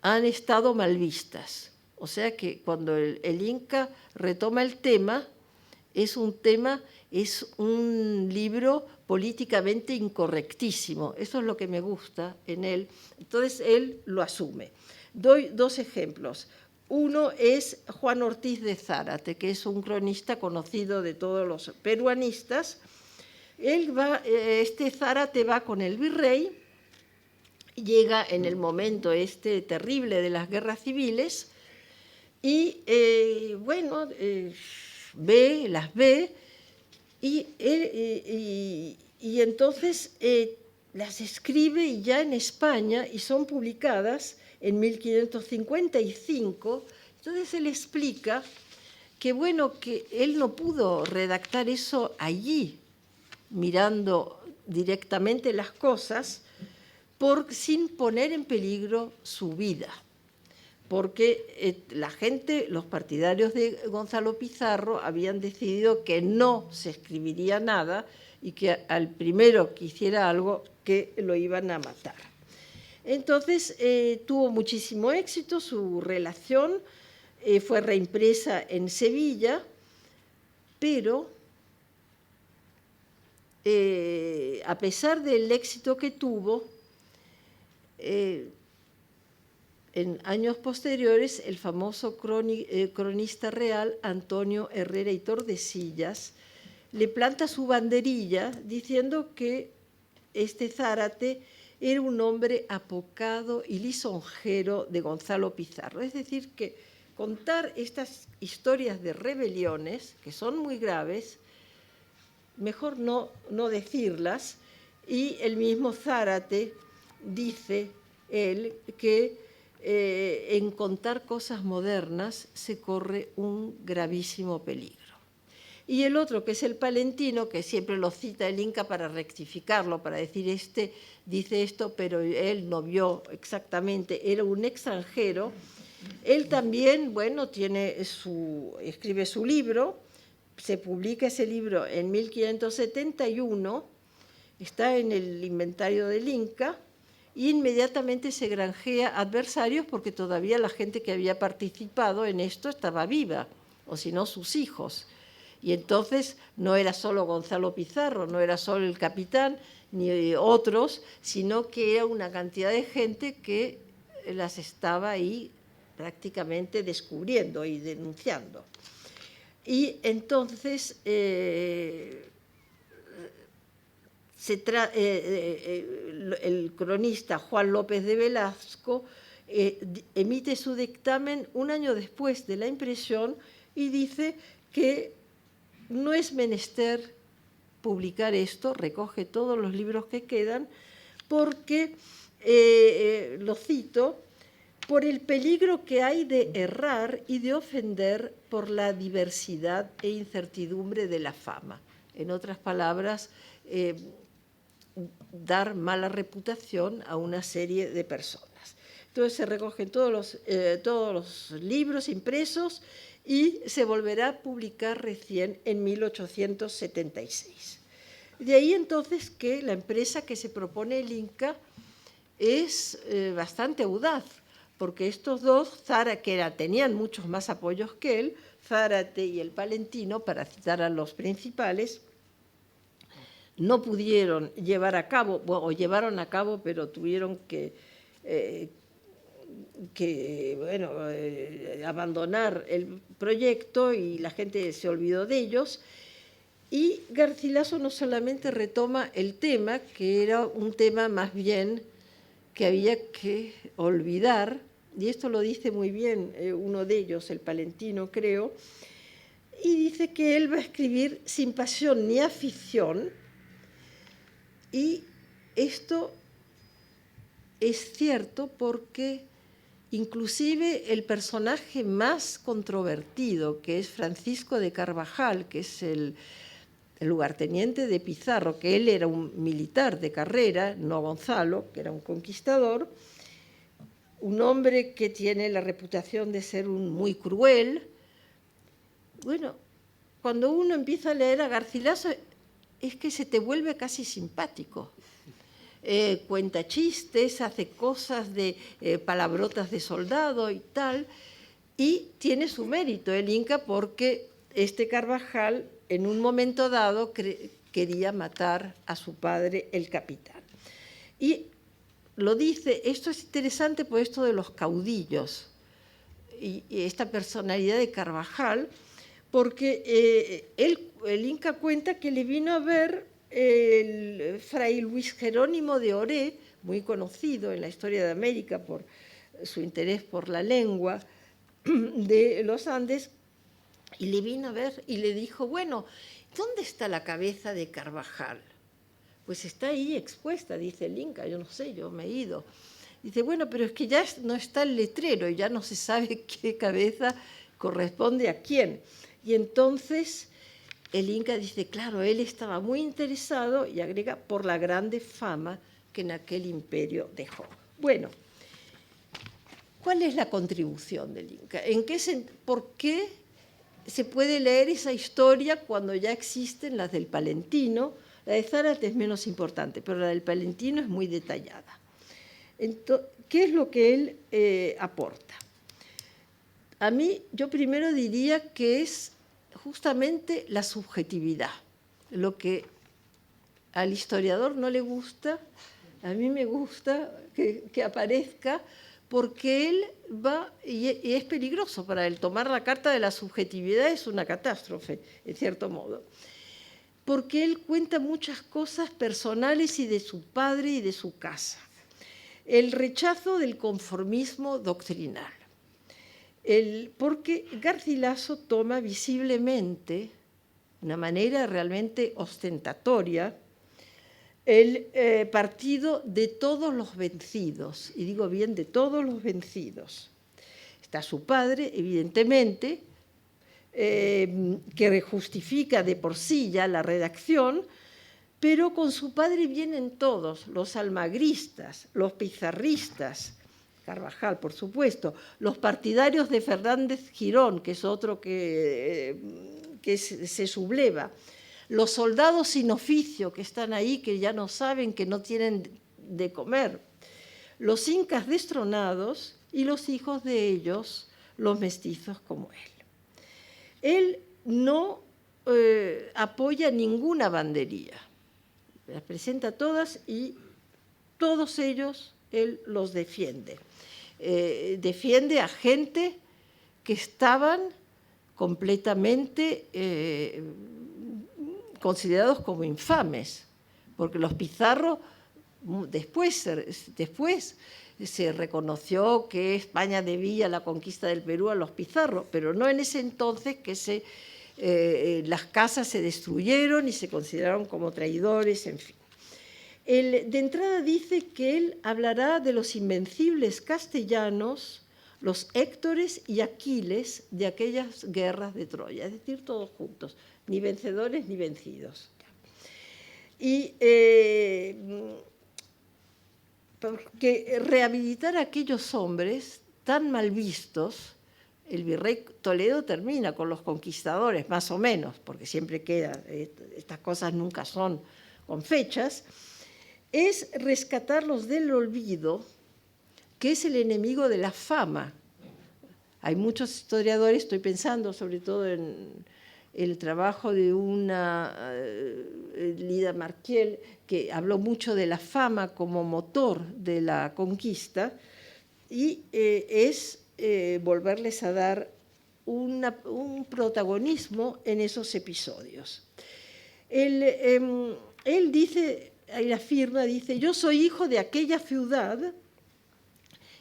han estado mal vistas. O sea que cuando el Inca retoma el tema, es un libro políticamente incorrectísimo. Eso es lo que me gusta en él. Entonces él lo asume. Doy dos ejemplos. Uno es Juan Ortiz de Zárate, que es un cronista conocido de todos los peruanistas. Zárate va con el virrey, llega en el momento terrible de las guerras civiles y, las ve y entonces las escribe, y ya en España, y son publicadas en 1555. Entonces él explica que él no pudo redactar eso allí, mirando directamente las cosas, sin poner en peligro su vida, porque la gente, los partidarios de Gonzalo Pizarro, habían decidido que no se escribiría nada y que al primero que hiciera algo, que lo iban a matar. Entonces tuvo muchísimo éxito su relación, fue reimpresa en Sevilla, pero a pesar del éxito que tuvo, en años posteriores, el famoso cronista real Antonio Herrera y Tordesillas le planta su banderilla diciendo que Zárate era un hombre apocado y lisonjero de Gonzalo Pizarro. Es decir, que contar estas historias de rebeliones, que son muy graves, mejor no decirlas, y el mismo Zárate dice él que en contar cosas modernas se corre un gravísimo peligro. Y el otro, que es el Palentino, que siempre lo cita el Inca para rectificarlo, para decir dice esto, pero él no vio exactamente, era un extranjero, Él también, bueno, escribe su libro, se publica ese libro en 1571, está en el inventario del Inca, y inmediatamente se granjea adversarios porque todavía la gente que había participado en esto estaba viva, o si no, sus hijos. Y entonces no era solo Gonzalo Pizarro, no era solo el capitán, ni otros, sino que era una cantidad de gente que las estaba ahí prácticamente descubriendo y denunciando. Y entonces el cronista Juan López de Velasco emite su dictamen un año después de la impresión y dice que no es menester publicar esto, recoge todos los libros que quedan, porque, lo cito, por el peligro que hay de errar y de ofender por la diversidad e incertidumbre de la fama. En otras palabras, dar mala reputación a una serie de personas. Entonces se recogen todos los libros impresos y se volverá a publicar recién en 1876. De ahí entonces que la empresa que se propone el Inca es bastante audaz, porque estos dos, que tenían muchos más apoyos que él, Zárate y el Palentino, para citar a los principales, no pudieron llevar a cabo, o llevaron a cabo, pero tuvieron que abandonar el proyecto y la gente se olvidó de ellos. Y Garcilaso no solamente retoma el tema, que era un tema más bien que había que olvidar, y esto lo dice muy bien uno de ellos, el Palentino, creo, y dice que él va a escribir sin pasión ni afición, y esto es cierto porque inclusive el personaje más controvertido, que es Francisco de Carvajal, que es el lugarteniente de Pizarro, que él era un militar de carrera, no Gonzalo, que era un conquistador, un hombre que tiene la reputación de ser muy cruel. Bueno, cuando uno empieza a leer a Garcilaso, es que se te vuelve casi simpático. Cuenta chistes, hace cosas de palabrotas de soldado y tal, y tiene su mérito el Inca porque este Carvajal en un momento dado quería matar a su padre, el capitán. Y lo dice, esto es interesante por esto de los caudillos y esta personalidad de Carvajal, porque el Inca cuenta que le vino a ver el fray Luis Jerónimo de Oré, muy conocido en la historia de América por su interés por la lengua de los Andes, y le vino a ver y le dijo, bueno, ¿dónde está la cabeza de Carvajal? Pues está ahí expuesta, dice el Inca, yo no sé, yo me he ido. Dice, bueno, pero es que ya no está el letrero y ya no se sabe qué cabeza corresponde a quién. Y entonces el Inca dice, claro, él estaba muy interesado, y agrega, por la grande fama que en aquel imperio dejó. Bueno, ¿cuál es la contribución del Inca? ¿Por qué se puede leer esa historia cuando ya existen las del Palentino? La de Zárate es menos importante, pero la del Palentino es muy detallada. Entonces, ¿qué es lo que él aporta? A mí, yo primero diría que es justamente la subjetividad. Lo que al historiador no le gusta, a mí me gusta que aparezca, porque él va, y es peligroso para él, tomar la carta de la subjetividad es una catástrofe, en cierto modo, porque él cuenta muchas cosas personales y de su padre y de su casa. El rechazo del conformismo doctrinal. Porque Garcilaso toma visiblemente, de una manera realmente ostentatoria, el partido de todos los vencidos, y digo bien, de todos los vencidos. Está su padre, evidentemente, que justifica de por sí ya la redacción, pero con su padre vienen todos, los almagristas, los pizarristas, Carvajal, por supuesto, los partidarios de Fernández Girón, que es otro que se subleva, los soldados sin oficio que están ahí, que ya no saben, que no tienen de comer, los incas destronados y los hijos de ellos, los mestizos como él. Él no apoya ninguna bandería, las presenta todas y todos ellos él los defiende. Defiende a gente que estaban completamente considerados como infames, porque los Pizarro después se reconoció que España debía la conquista del Perú a los Pizarro, pero no en ese entonces que las casas se destruyeron y se consideraron como traidores, en fin. Él, de entrada, dice que él hablará de los invencibles castellanos, los Héctores y Aquiles de aquellas guerras de Troya, es decir, todos juntos, ni vencedores ni vencidos. Y porque rehabilitar a aquellos hombres tan mal vistos, el virrey Toledo termina con los conquistadores, más o menos, porque siempre queda, estas cosas nunca son con fechas, es rescatarlos del olvido, que es el enemigo de la fama. Hay muchos historiadores, estoy pensando sobre todo en el trabajo de una Lida Marquiel, que habló mucho de la fama como motor de la conquista, y es volverles a dar un protagonismo en esos episodios. Él dice, él afirma, dice, yo soy hijo de aquella ciudad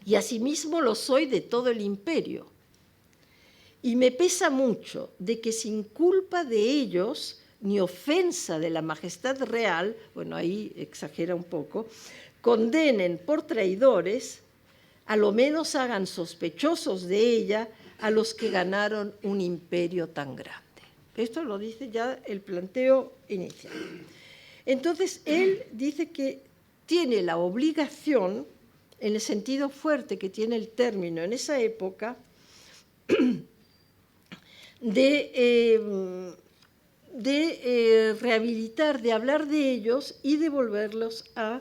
y asimismo lo soy de todo el imperio. Y me pesa mucho de que sin culpa de ellos, ni ofensa de la majestad real, bueno, ahí exagera un poco, condenen por traidores, a lo menos hagan sospechosos de ella a los que ganaron un imperio tan grande. Esto lo dice ya el planteo inicial. Entonces, él dice que tiene la obligación, en el sentido fuerte que tiene el término en esa época, de rehabilitar, de hablar de ellos y de volverlos a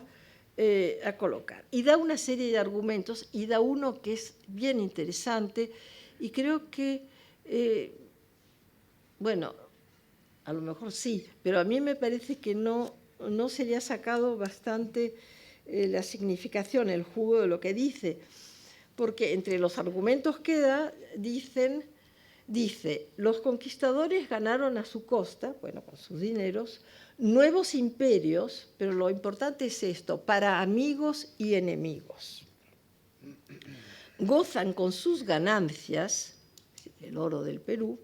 colocar. Y da una serie de argumentos, y da uno que es bien interesante, y creo que, bueno, a lo mejor sí, pero a mí me parece que no se le ha sacado bastante la significación, el jugo de lo que dice, porque entre los argumentos que da, dice, los conquistadores ganaron a su costa, bueno, con sus dineros, nuevos imperios, pero lo importante es esto, para amigos y enemigos. Gozan con sus ganancias, el oro del Perú,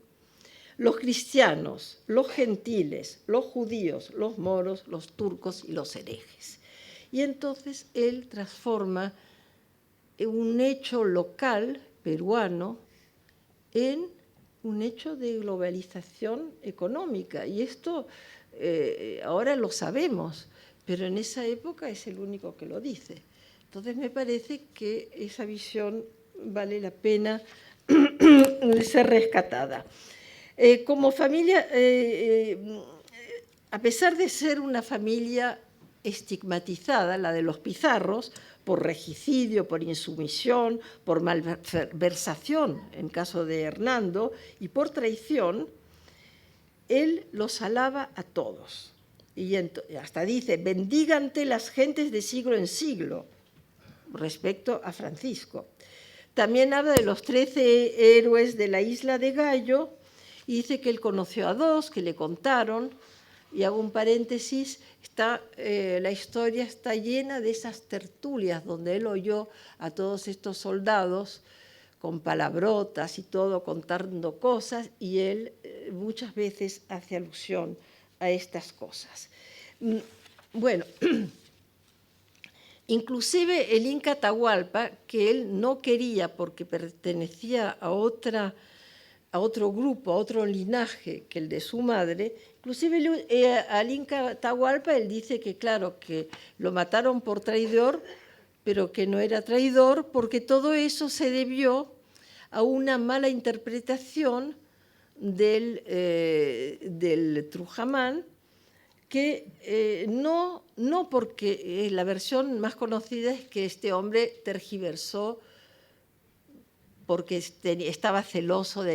los cristianos, los gentiles, los judíos, los moros, los turcos y los herejes. Y entonces él transforma un hecho local peruano en un hecho de globalización económica. Y esto ahora lo sabemos, pero en esa época es el único que lo dice. Entonces me parece que esa visión vale la pena ser rescatada. Como familia, a pesar de ser una familia estigmatizada, la de los Pizarros, por regicidio, por insumisión, por malversación, en caso de Hernando, y por traición, él los alaba a todos. Y hasta dice, bendígante las gentes de siglo en siglo, respecto a Francisco. También habla de los 13 héroes de la isla de Gallo, y dice que él conoció a 2, que le contaron, y hago un paréntesis, la historia está llena de esas tertulias donde él oyó a todos estos soldados con palabrotas y todo, contando cosas, y él muchas veces hace alusión a estas cosas. Bueno, inclusive el Inca Atahualpa, que él no quería porque pertenecía a otro grupo, a otro linaje que el de su madre, inclusive al Inca Atahualpa él dice que, claro, que lo mataron por traidor pero que no era traidor, porque todo eso se debió a una mala interpretación del Trujamán, que no porque la versión más conocida es que este hombre tergiversó porque estaba celoso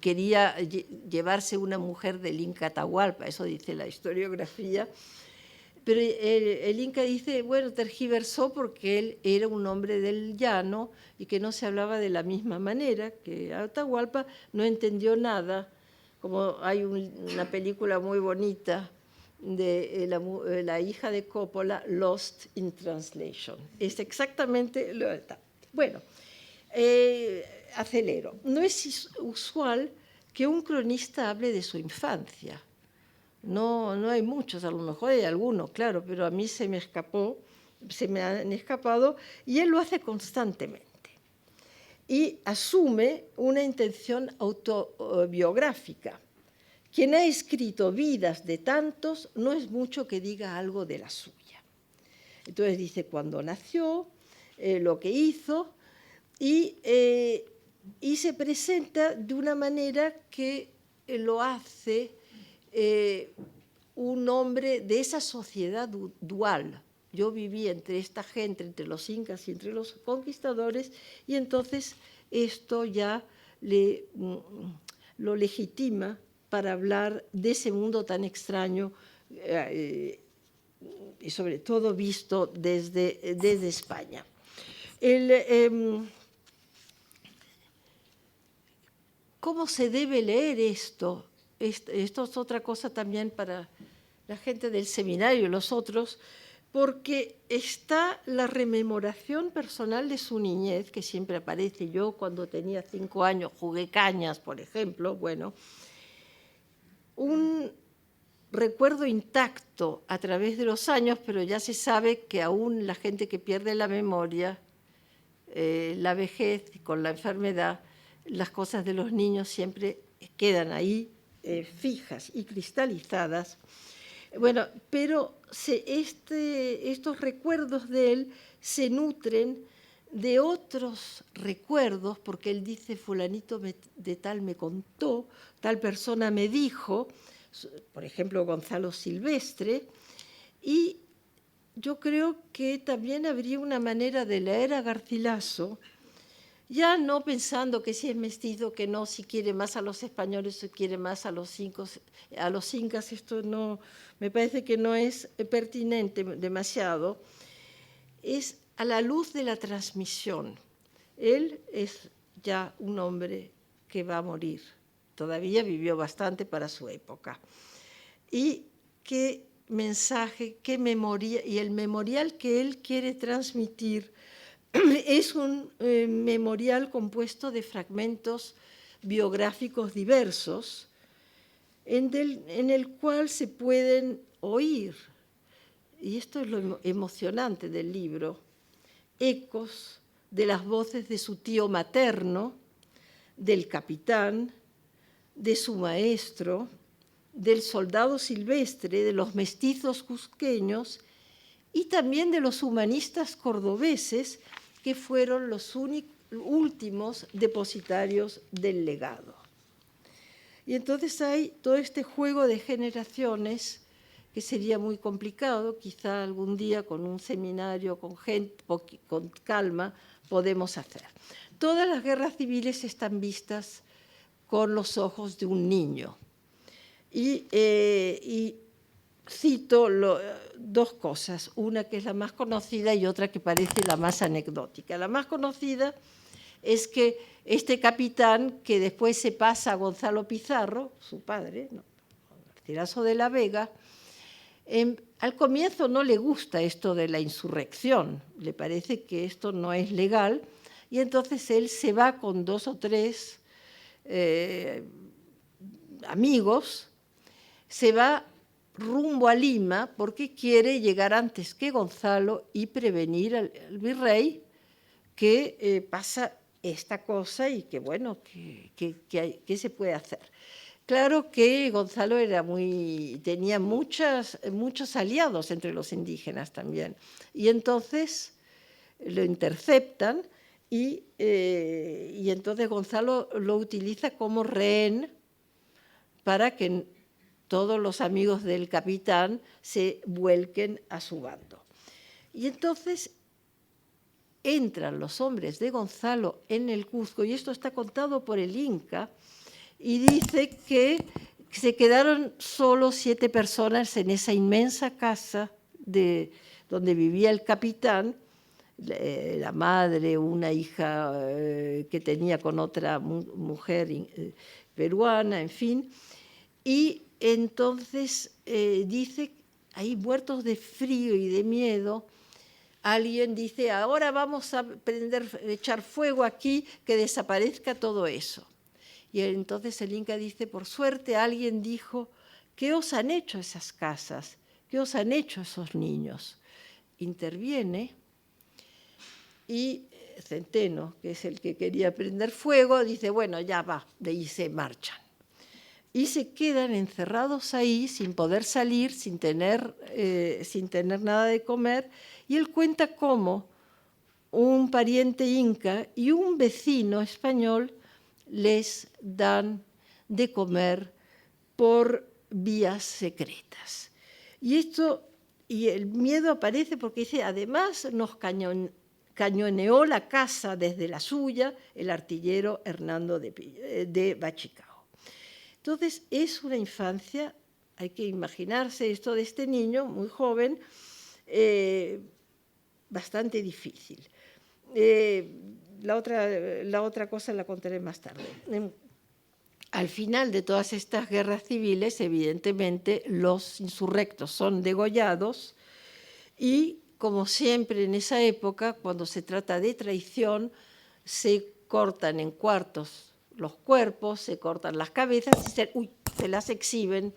quería llevarse una mujer del Inca Atahualpa, eso dice la historiografía, pero el Inca dice, bueno, tergiversó porque él era un hombre del llano y que no se hablaba de la misma manera, que Atahualpa no entendió nada, como hay una película muy bonita de la hija de Coppola, Lost in Translation. Es exactamente lo que está. Bueno, acelero. No es usual que un cronista hable de su infancia. No hay muchos, a lo mejor hay algunos, claro, pero a mí se me han escapado, y él lo hace constantemente. Y asume una intención autobiográfica. Quien ha escrito vidas de tantos no es mucho que diga algo de la suya. Entonces dice cuándo nació, lo que hizo, y se presenta de una manera que lo hace un hombre de esa sociedad dual. Yo viví entre esta gente, entre los incas y entre los conquistadores, y entonces esto ya lo legitima para hablar de ese mundo tan extraño y sobre todo visto desde España. ¿Cómo se debe leer esto? Esto es otra cosa también para la gente del seminario y los otros, porque está la rememoración personal de su niñez, que siempre aparece. Yo cuando tenía 5 años jugué cañas, por ejemplo, bueno, un recuerdo intacto a través de los años, pero ya se sabe que aún la gente que pierde la memoria, la vejez, con la enfermedad, las cosas de los niños siempre quedan ahí fijas y cristalizadas. Bueno, pero estos recuerdos de él se nutren de otros recuerdos, porque él dice, fulanito de tal me contó, tal persona me dijo, por ejemplo, Gonzalo Silvestre, y yo creo que también habría una manera de leer a Garcilaso, ya no pensando que si es mestizo, que no, si quiere más a los españoles, si quiere más a los incas, esto no, me parece que no es pertinente demasiado, es a la luz de la transmisión. Él es ya un hombre que va a morir, todavía vivió bastante para su época. Y qué mensaje, qué memoria, y el memorial que él quiere transmitir es un memorial compuesto de fragmentos biográficos diversos, en el cual se pueden oír, y esto es lo emocionante del libro, ecos de las voces de su tío materno, del capitán, de su maestro, del soldado silvestre, de los mestizos cusqueños y también de los humanistas cordobeses, que fueron los últimos depositarios del legado. Y entonces hay todo este juego de generaciones que sería muy complicado, quizá algún día con un seminario, con gente, con calma, podemos hacer. Todas las guerras civiles están vistas con los ojos de un niño. Y cito dos cosas, una que es la más conocida y otra que parece la más anecdótica. La más conocida es que este capitán, que después se pasa a Gonzalo Pizarro, su padre, Garcilaso de la Vega, al comienzo no le gusta esto de la insurrección, le parece que esto no es legal, y entonces él se va con 2 o 3 amigos, se va rumbo a Lima porque quiere llegar antes que Gonzalo y prevenir al virrey que pasa esta cosa y que, bueno, ¿qué se puede hacer? Claro que Gonzalo tenía muchos aliados entre los indígenas también. Y entonces lo interceptan y entonces Gonzalo lo utiliza como rehén para que todos los amigos del capitán se vuelquen a su bando. Y entonces entran los hombres de Gonzalo en el Cuzco, y esto está contado por el Inca, y dice que se quedaron solo 7 personas en esa inmensa casa donde vivía el capitán, la madre, una hija que tenía con otra mujer peruana, en fin. Y entonces dice, ahí muertos de frío y de miedo, alguien dice, ahora vamos a echar fuego aquí, que desaparezca todo eso. Y entonces el Inca dice, por suerte alguien dijo, ¿qué os han hecho esas casas? ¿Qué os han hecho esos niños? Interviene y Centeno, que es el que quería prender fuego, dice, bueno, ya va, de ahí se marchan. Y se quedan encerrados ahí sin poder salir, sin tener nada de comer. Y él cuenta cómo un pariente inca y un vecino español les dan de comer por vías secretas. Y el miedo aparece porque dice, además nos cañoneó la casa desde la suya el artillero Hernando de Bachicao. Entonces, es una infancia, hay que imaginarse esto de este niño, muy joven, bastante difícil. La otra cosa la contaré más tarde. Al final de todas estas guerras civiles, evidentemente, los insurrectos son degollados y, como siempre en esa época, cuando se trata de traición, se cortan en cuartos los cuerpos, se cortan las cabezas y se las exhiben,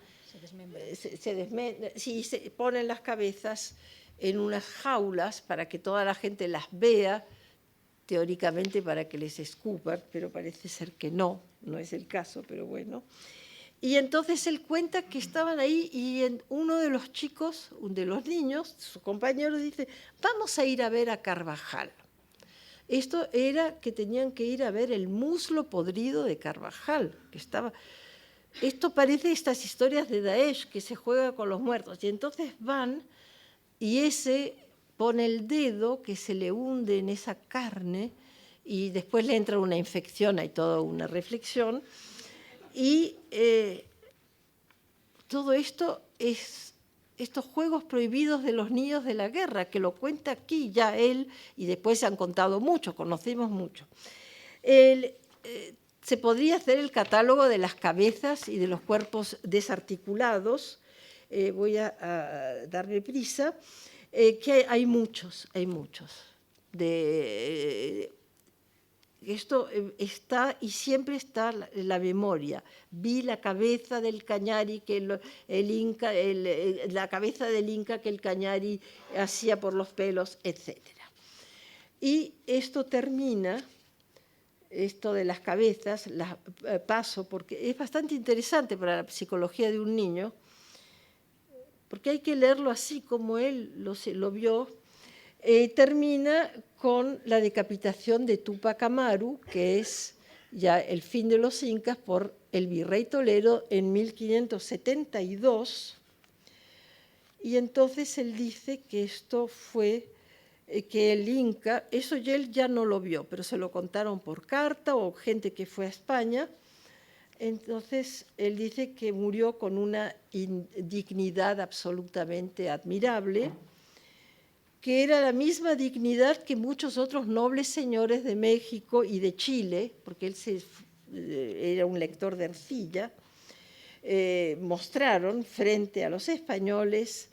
se ponen las cabezas en unas jaulas para que toda la gente las vea, teóricamente para que les escupan, pero parece ser que no es el caso, pero bueno. Y entonces él cuenta que estaban ahí y uno de los chicos, uno de los niños, su compañero, dice, vamos a ir a ver a Carvajal. Esto era que tenían que ir a ver el muslo podrido de Carvajal, que estaba... Esto parece estas historias de Daesh, que se juega con los muertos. Y entonces van y ese pone el dedo que se le hunde en esa carne y después le entra una infección, hay toda una reflexión. Y todo esto es estos juegos prohibidos de los niños de la guerra, que lo cuenta aquí ya él, y después se han contado mucho, conocemos mucho. Se podría hacer el catálogo de las cabezas y de los cuerpos desarticulados, voy a darle prisa, que hay muchos. Esto está y siempre está en la memoria. Vi la cabeza del Cañari que el Inca, la cabeza del Inca que el Cañari hacía por los pelos, etc. Y esto termina, esto de las cabezas, paso, porque es bastante interesante para la psicología de un niño, porque hay que leerlo así como él lo vio. Termina con la decapitación de Túpac Amaru, que es ya el fin de los incas, por el virrey Toledo en 1572. Y entonces él dice que esto fue, que el inca, eso él ya no lo vio, pero se lo contaron por carta o gente que fue a España. Entonces él dice que murió con una dignidad absolutamente admirable, que era la misma dignidad que muchos otros nobles señores de México y de Chile, porque él era un lector de Ercilla, mostraron frente a los españoles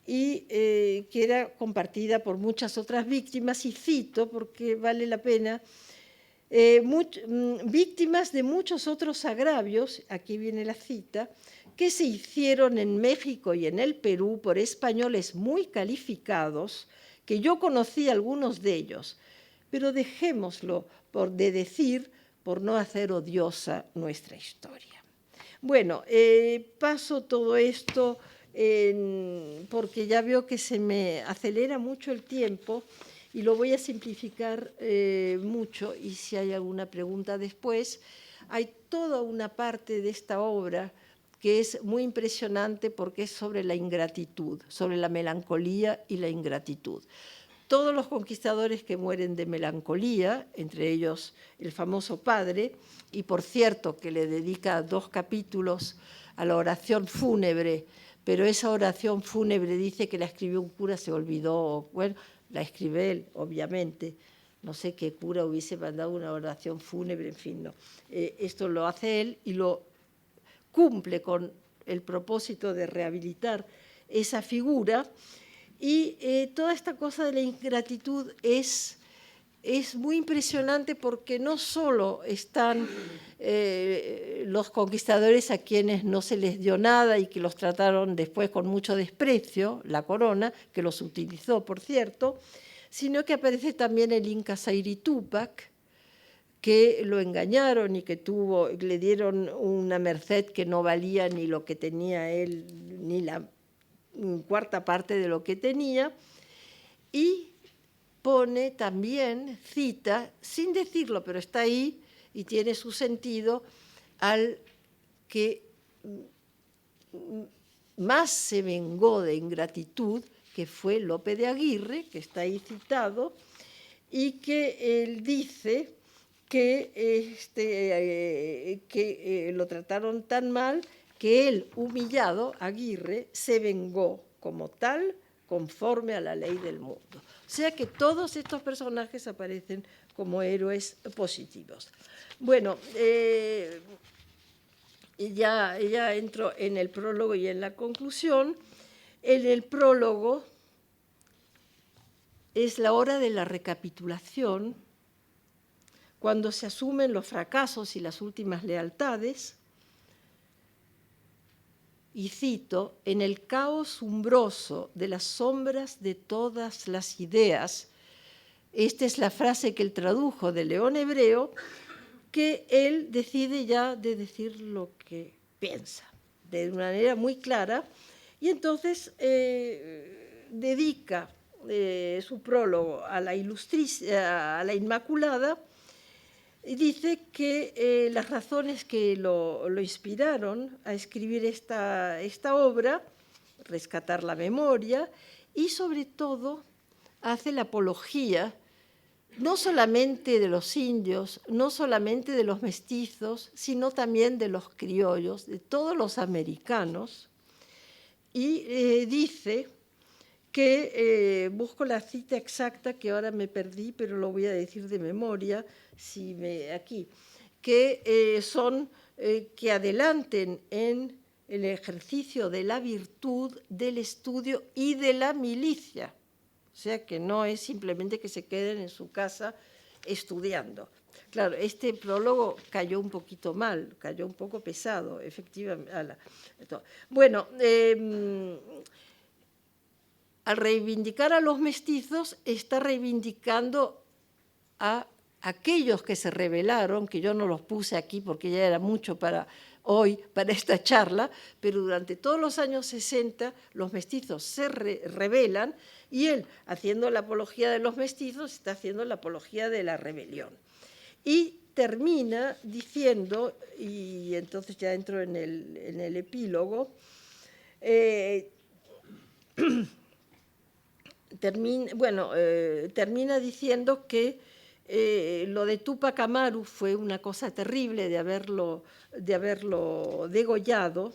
y que era compartida por muchas otras víctimas, y cito porque vale la pena, víctimas de muchos otros agravios, aquí viene la cita, que se hicieron en México y en el Perú por españoles muy calificados, que yo conocí algunos de ellos, pero dejémoslo de decir por no hacer odiosa nuestra historia. Bueno, paso todo esto porque ya veo que se me acelera mucho el tiempo y lo voy a simplificar mucho, y si hay alguna pregunta después. Hay toda una parte de esta obra que es muy impresionante porque es sobre la ingratitud, sobre la melancolía y la ingratitud. Todos los conquistadores que mueren de melancolía, entre ellos el famoso padre, y por cierto que le dedica 2 capítulos a la oración fúnebre, pero esa oración fúnebre dice que la escribió un cura, se olvidó, bueno, la escribe él, obviamente. No sé qué cura hubiese mandado una oración fúnebre, en fin, no. Esto lo hace él y lo cumple con el propósito de rehabilitar esa figura. Y toda esta cosa de la ingratitud es muy impresionante porque no solo están los conquistadores a quienes no se les dio nada y que los trataron después con mucho desprecio, la corona, que los utilizó, por cierto, sino que aparece también el Inca Sayri Túpac, que lo engañaron y que le dieron una merced que no valía ni lo que tenía él, ni la cuarta parte de lo que tenía, y pone también, cita, sin decirlo, pero está ahí y tiene su sentido, al que más se vengó de ingratitud, que fue Lope de Aguirre, que está ahí citado, y que él dice que, lo trataron tan mal que él, humillado, Aguirre, se vengó como tal, conforme a la ley del mundo. O sea que todos estos personajes aparecen como héroes positivos. Bueno, ya entro en el prólogo y en la conclusión. En el prólogo es la hora de la recapitulación, cuando se asumen los fracasos y las últimas lealtades. Y cito, en el caos umbroso de las sombras de todas las ideas. Esta es la frase que él tradujo de León Hebreo, que él decide ya de decir lo que piensa, de una manera muy clara, y entonces dedica su prólogo a la Inmaculada, y dice que las razones que lo inspiraron a escribir esta obra, rescatar la memoria, y sobre todo hace la apología no solamente de los indios, no solamente de los mestizos, sino también de los criollos, de todos los americanos, y dice que, busco la cita exacta que ahora me perdí, pero lo voy a decir de memoria, aquí, que son que adelanten en el ejercicio de la virtud, del estudio y de la milicia. O sea, que no es simplemente que se queden en su casa estudiando. Claro, este prólogo cayó un poquito mal, cayó un poco pesado, efectivamente. Bueno, al reivindicar a los mestizos, está reivindicando a aquellos que se rebelaron, que yo no los puse aquí porque ya era mucho para hoy, para esta charla, pero durante todos los años 60 los mestizos se rebelan, y él, haciendo la apología de los mestizos, está haciendo la apología de la rebelión. Y termina diciendo, y entonces ya entro en el epílogo, termina diciendo que lo de Túpac Amaru fue una cosa terrible de haberlo degollado,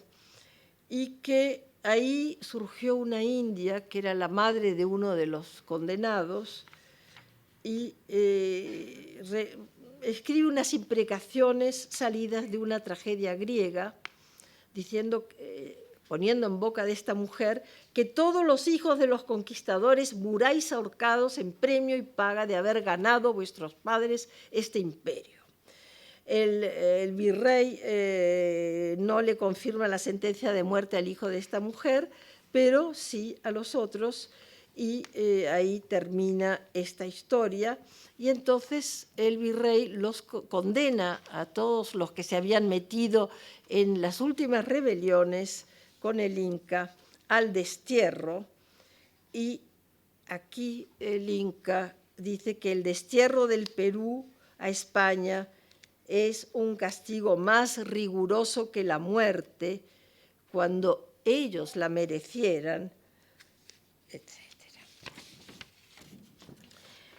y que ahí surgió una india que era la madre de uno de los condenados, y escribe unas imprecaciones salidas de una tragedia griega, diciendo, poniendo en boca de esta mujer, que todos los hijos de los conquistadores muráis ahorcados en premio y paga de haber ganado vuestros padres este imperio. El virrey no le confirma la sentencia de muerte al hijo de esta mujer, pero sí a los otros, y ahí termina esta historia. Y entonces el virrey los condena a todos los que se habían metido en las últimas rebeliones con el Inca al destierro, y aquí el Inca dice que el destierro del Perú a España es un castigo más riguroso que la muerte cuando ellos la merecieran, etc.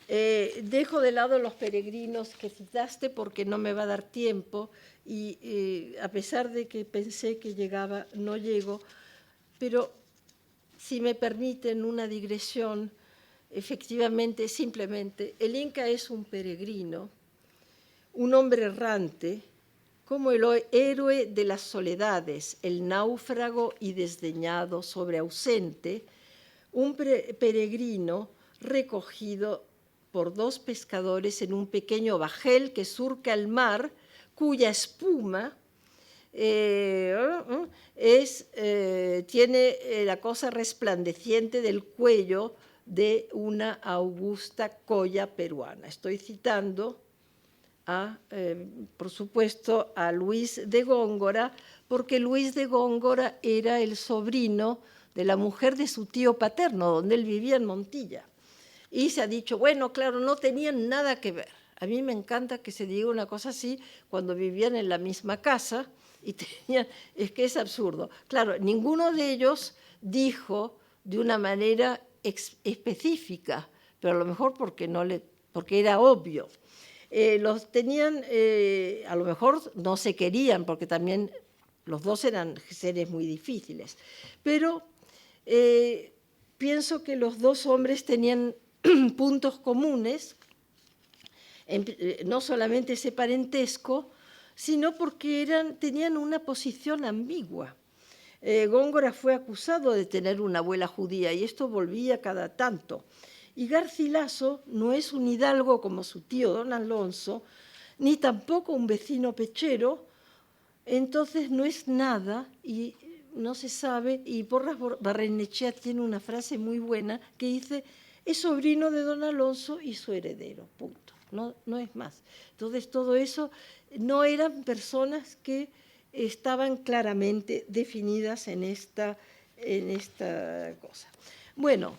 Dejo de lado los peregrinos que citaste porque no me va a dar tiempo y a pesar de que pensé que llegaba, no llego, pero si me permiten una digresión, efectivamente, simplemente, el Inca es un peregrino, un hombre errante, como el héroe de las soledades, el náufrago y desdeñado sobreausente, un peregrino recogido por dos pescadores en un pequeño bajel que surca el mar, cuya espuma tiene la cosa resplandeciente del cuello de una augusta colla peruana. Estoy citando, por supuesto, a Luis de Góngora, porque Luis de Góngora era el sobrino de la mujer de su tío paterno, donde él vivía en Montilla. Y se ha dicho, bueno, claro, no tenían nada que ver. A mí me encanta que se diga una cosa así cuando vivían en la misma casa y tenían, es que es absurdo. Claro, ninguno de ellos dijo de una manera específica, pero a lo mejor porque era obvio. Los tenían, a lo mejor no se querían, porque también los dos eran seres muy difíciles, pero pienso que los dos hombres tenían puntos comunes, no solamente ese parentesco, sino porque tenían una posición ambigua. Góngora fue acusado de tener una abuela judía y esto volvía cada tanto. Y Garcilaso no es un hidalgo como su tío don Alonso, ni tampoco un vecino pechero, entonces no es nada y no se sabe. Y Porras Barrenechea tiene una frase muy buena que dice: es sobrino de don Alonso y su heredero, punto. No es más. Entonces todo eso no eran personas que estaban claramente definidas en esta cosa. Bueno,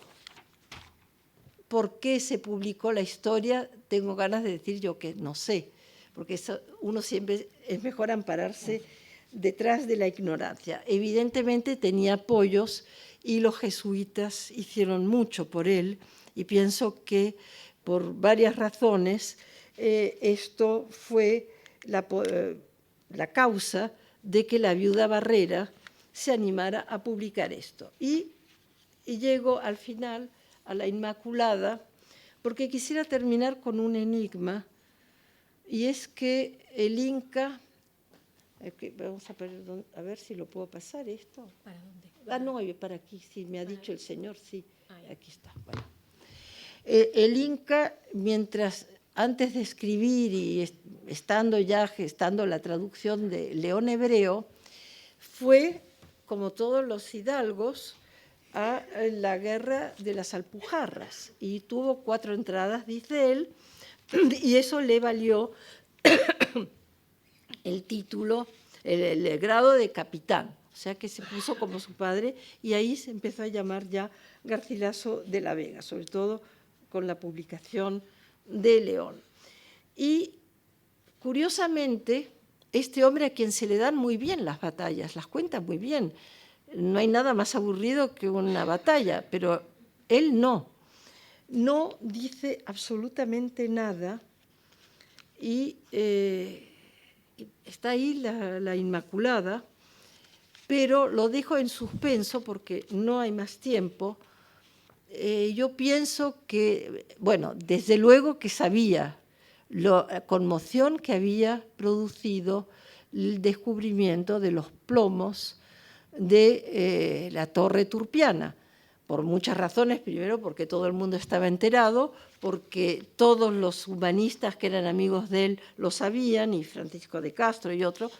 ¿por qué se publicó la historia? Tengo ganas de decir yo que no sé, porque uno siempre es mejor ampararse detrás de la ignorancia. Evidentemente tenía apoyos y los jesuitas hicieron mucho por él, y pienso que por varias razones esto fue la causa de que la viuda Barrera se animara a publicar esto. Y llego al final a la Inmaculada, porque quisiera terminar con un enigma, y es que el Inca, vamos a ver si lo puedo pasar esto. ¿Para dónde? No, para aquí, sí, me ha dicho el señor, sí, aquí está. Bueno. El Inca, antes de escribir y estando ya gestando la traducción de León Hebreo, fue, como todos los hidalgos, a la guerra de las Alpujarras y tuvo 4 entradas, dice él, y eso le valió el título, el grado de capitán, o sea que se puso como su padre y ahí se empezó a llamar ya Garcilaso de la Vega, sobre todo con la publicación de León. Y curiosamente, este hombre a quien se le dan muy bien las batallas, las cuenta muy bien, no hay nada más aburrido que una batalla, pero él no dice absolutamente nada y está ahí la Inmaculada, pero lo dejo en suspenso porque no hay más tiempo. Yo pienso que, bueno, desde luego que sabía la conmoción que había producido el descubrimiento de los plomos de la Torre Turpiana, por muchas razones. Primero, porque todo el mundo estaba enterado, porque todos los humanistas que eran amigos de él lo sabían, y Francisco de Castro y otros,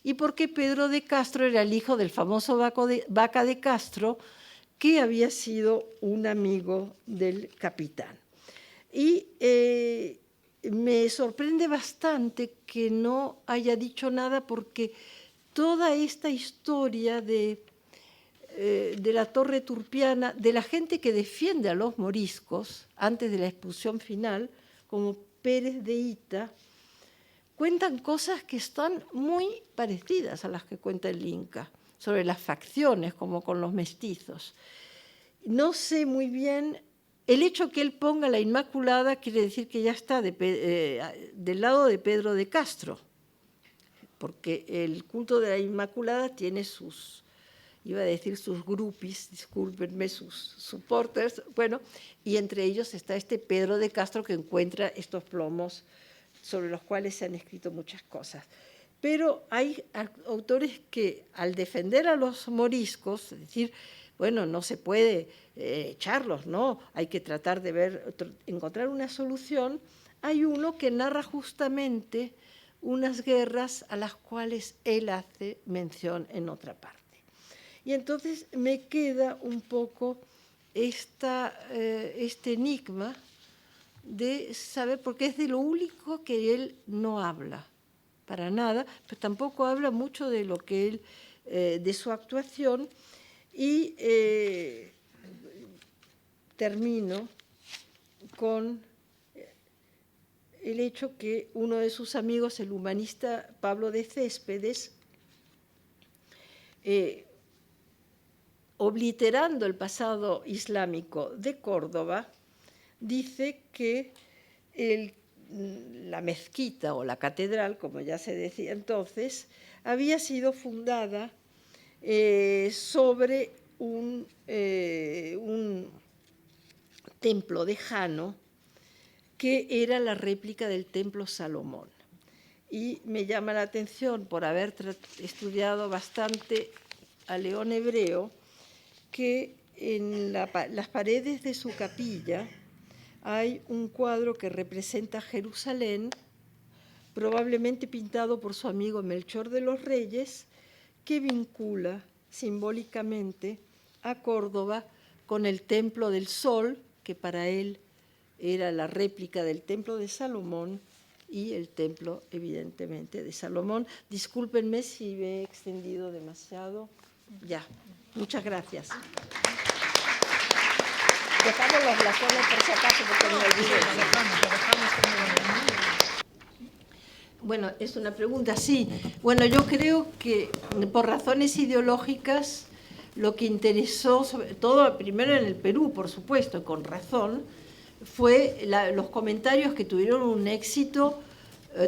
y porque Pedro de Castro era el hijo del famoso Vaca de Castro, que había sido un amigo del capitán. Y me sorprende bastante que no haya dicho nada, porque toda esta historia de la Torre Turpiana, de la gente que defiende a los moriscos antes de la expulsión final, como Pérez de Hita, cuentan cosas que están muy parecidas a las que cuenta el Inca, sobre las facciones, como con los mestizos. No sé muy bien, el hecho que él ponga la Inmaculada quiere decir que ya está del lado de Pedro de Castro, porque el culto de la Inmaculada tiene sus, iba a decir sus groupies, discúlpenme, sus supporters, bueno, y entre ellos está este Pedro de Castro, que encuentra estos plomos sobre los cuales se han escrito muchas cosas. Pero hay autores que, al defender a los moriscos, es decir, bueno, no se puede echarlos, ¿no? Hay que tratar de encontrar una solución. Hay uno que narra justamente unas guerras a las cuales él hace mención en otra parte. Y entonces me queda un poco este enigma de saber, porque es de lo único que él no habla, para nada, pero tampoco habla mucho de lo que él, de su actuación. Y termino con el hecho que uno de sus amigos, el humanista Pablo de Céspedes, obliterando el pasado islámico de Córdoba, dice que la mezquita o la catedral, como ya se decía entonces, había sido fundada sobre un templo de Jano, que era la réplica del templo Salomón. Y me llama la atención, por haber estudiado bastante a León Hebreo, que en las paredes de su capilla hay un cuadro que representa Jerusalén, probablemente pintado por su amigo Melchor de los Reyes, que vincula simbólicamente a Córdoba con el Templo del Sol, que para él era la réplica del Templo de Salomón, y el templo, evidentemente, de Salomón. Discúlpenme si me he extendido demasiado. Ya, muchas gracias. Dejamos los blasones por si acaso, porque no me olvidé. Bueno, es una pregunta, sí. Bueno, yo creo que por razones ideológicas lo que interesó, sobre todo primero en el Perú, por supuesto, con razón, fue los comentarios que tuvieron un éxito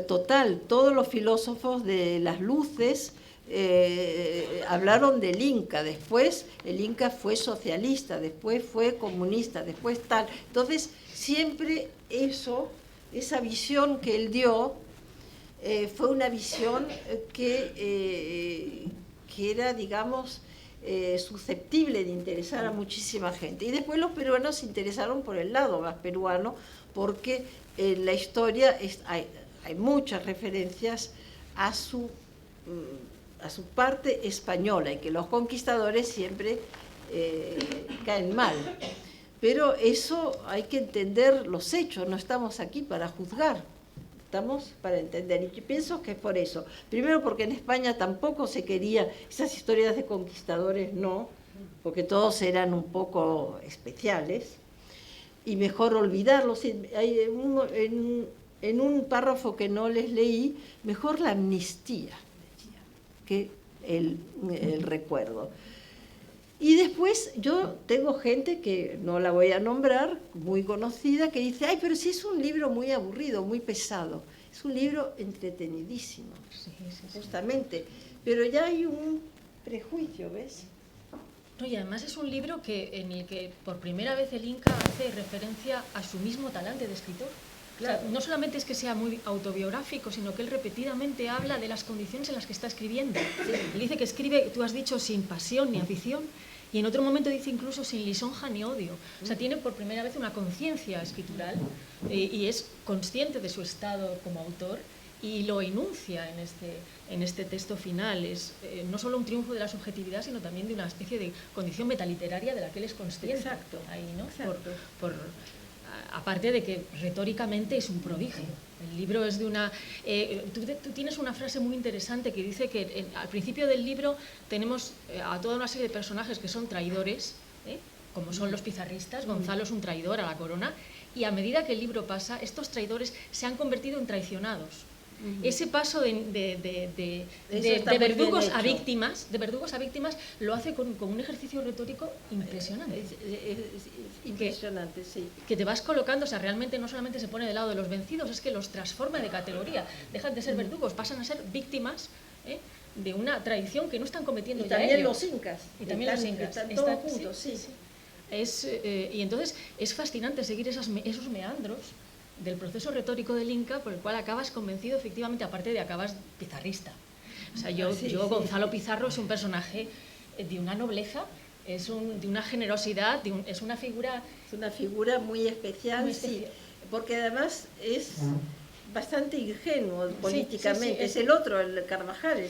total. Todos los filósofos de las luces hablaron del Inca. Después el Inca fue socialista, después fue comunista, después tal. Entonces siempre esa visión que él dio fue una visión que era, digamos, susceptible de interesar a muchísima gente. Y después los peruanos se interesaron por el lado más peruano, porque en la historia hay muchas referencias a su parte española, y que los conquistadores siempre caen mal. Pero eso hay que entender los hechos, no estamos aquí para juzgar, estamos para entender. Y yo pienso que es por eso. Primero, porque en España tampoco se quería, esas historias de conquistadores no, porque todos eran un poco especiales, y mejor olvidarlos. En un párrafo que no les leí, mejor la amnistía que el recuerdo. Y después yo tengo gente, que no la voy a nombrar, muy conocida, que dice, ay, pero sí es un libro muy aburrido, muy pesado. Es un libro entretenidísimo, sí, justamente. Pero ya hay un prejuicio, ¿ves? No, y además es un libro en el que por primera vez el Inca hace referencia a su mismo talante de escritor. Claro. O sea, no solamente es que sea muy autobiográfico, sino que él repetidamente habla de las condiciones en las que está escribiendo. Sí. Él dice que escribe, tú has dicho, sin pasión ni afición, y en otro momento dice incluso sin lisonja ni odio. O sea, tiene por primera vez una conciencia escritural y es consciente de su estado como autor, y lo enuncia en este texto final. Es no solo un triunfo de la subjetividad, sino también de una especie de condición metaliteraria de la que él es consciente. Exacto. Ahí, ¿no? Exacto. Aparte de que retóricamente es un prodigio. El libro es de una... tú tienes una frase muy interesante que dice que al principio del libro tenemos a toda una serie de personajes que son traidores, como son los pizarristas. Gonzalo es un traidor a la corona, y a medida que el libro pasa, estos traidores se han convertido en traicionados. Ese paso de verdugos a víctimas lo hace con un ejercicio retórico impresionante. Es impresionante, sí. Que te vas colocando, o sea, realmente no solamente se pone del lado de los vencidos, es que los transforma de categoría. Dejan de ser verdugos, pasan a ser víctimas de una tradición que no están cometiendo ya también ellos. los incas. Y también los incas. Están todos juntos, sí. Y entonces es fascinante seguir esos meandros del proceso retórico del Inca, por el cual acabas convencido, efectivamente, aparte de acabas pizarrista. O sea, Gonzalo Pizarro es un personaje de una nobleza, de una generosidad, es una figura... Es una figura muy especial, sí, porque además es bastante ingenuo políticamente. Es el otro, el Carvajal.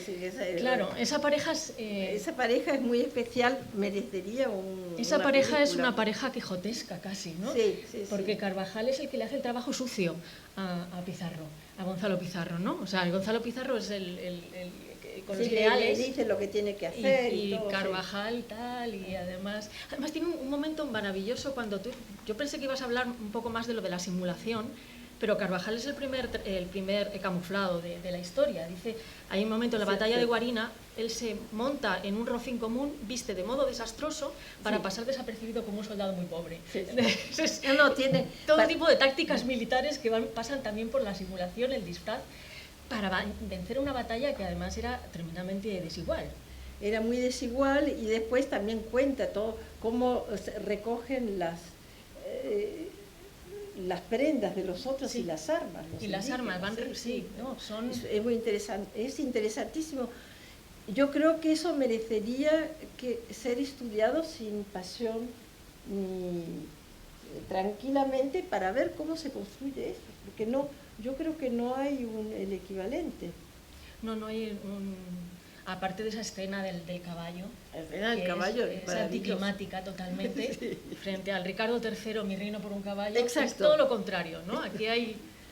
Claro, esa pareja es muy especial, merecería Esa pareja es una pareja quijotesca casi, ¿no? Sí. Porque Carvajal es el que le hace el trabajo sucio a Pizarro, a Gonzalo Pizarro, ¿no? O sea, Gonzalo Pizarro es el con los ideales. Le dice lo que tiene que hacer y todo, Carvajal tal, y además tiene un momento maravilloso cuando yo pensé que ibas a hablar un poco más de lo de la simulación, pero Carvajal es el primer camuflado de la historia. Dice, hay un momento en la batalla de Guarina, él se monta en un rocín común, viste de modo desastroso para pasar desapercibido como un soldado muy pobre. Tiene todo tipo de tácticas militares que pasan también por la simulación, el disfraz, para vencer una batalla que además era tremendamente desigual. Era muy desigual, y después también cuenta todo cómo recogen las prendas de los otros y las armas. Las armas son... Es muy interesante, es interesantísimo. Yo creo que eso merecería ser estudiado sin pasión ni tranquilamente, para ver cómo se construye eso, porque yo creo que no hay el equivalente. No hay aparte de esa escena del caballo, es anticlimática totalmente, frente al Ricardo III, mi reino por un caballo. Exacto. Es todo lo contrario, ¿no?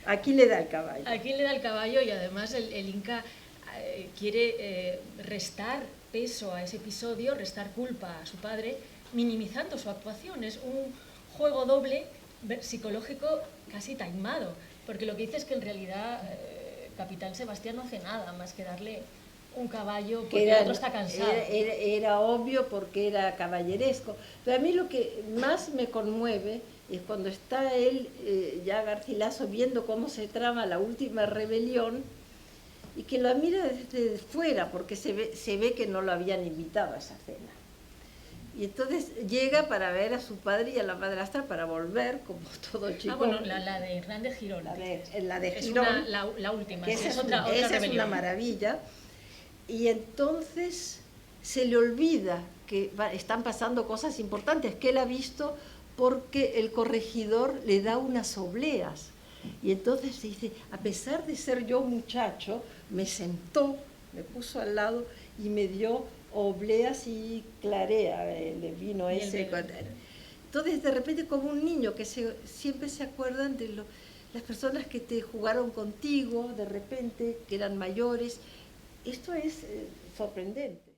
Aquí le da el caballo. Aquí le da el caballo, y además el Inca quiere restar peso a ese episodio, restar culpa a su padre, minimizando su actuación. Es un juego doble psicológico casi taimado, porque lo que dice es que en realidad Capitán Sebastián no hace nada más que darle un caballo porque el otro está cansado. Era obvio, porque era caballeresco. Pero a mí lo que más me conmueve es cuando está él, ya Garcilaso, viendo cómo se trama la última rebelión, y que lo mira desde fuera, porque se ve que no lo habían invitado a esa cena. Y entonces llega para ver a su padre y a la madrastra para volver, como todo chico. La de Hernán de Girón. La de Girón. Es la última, que esa es otra esa rebelión. Es una maravilla. Y entonces se le olvida que están pasando cosas importantes que él ha visto, porque el corregidor le da unas obleas. Y entonces se dice, a pesar de ser yo muchacho, me sentó, me puso al lado y me dio obleas y clarea, el vino ese. Entonces, de repente, como un niño que siempre se acuerdan de las personas que te jugaron contigo, de repente, que eran mayores. Esto es sorprendente.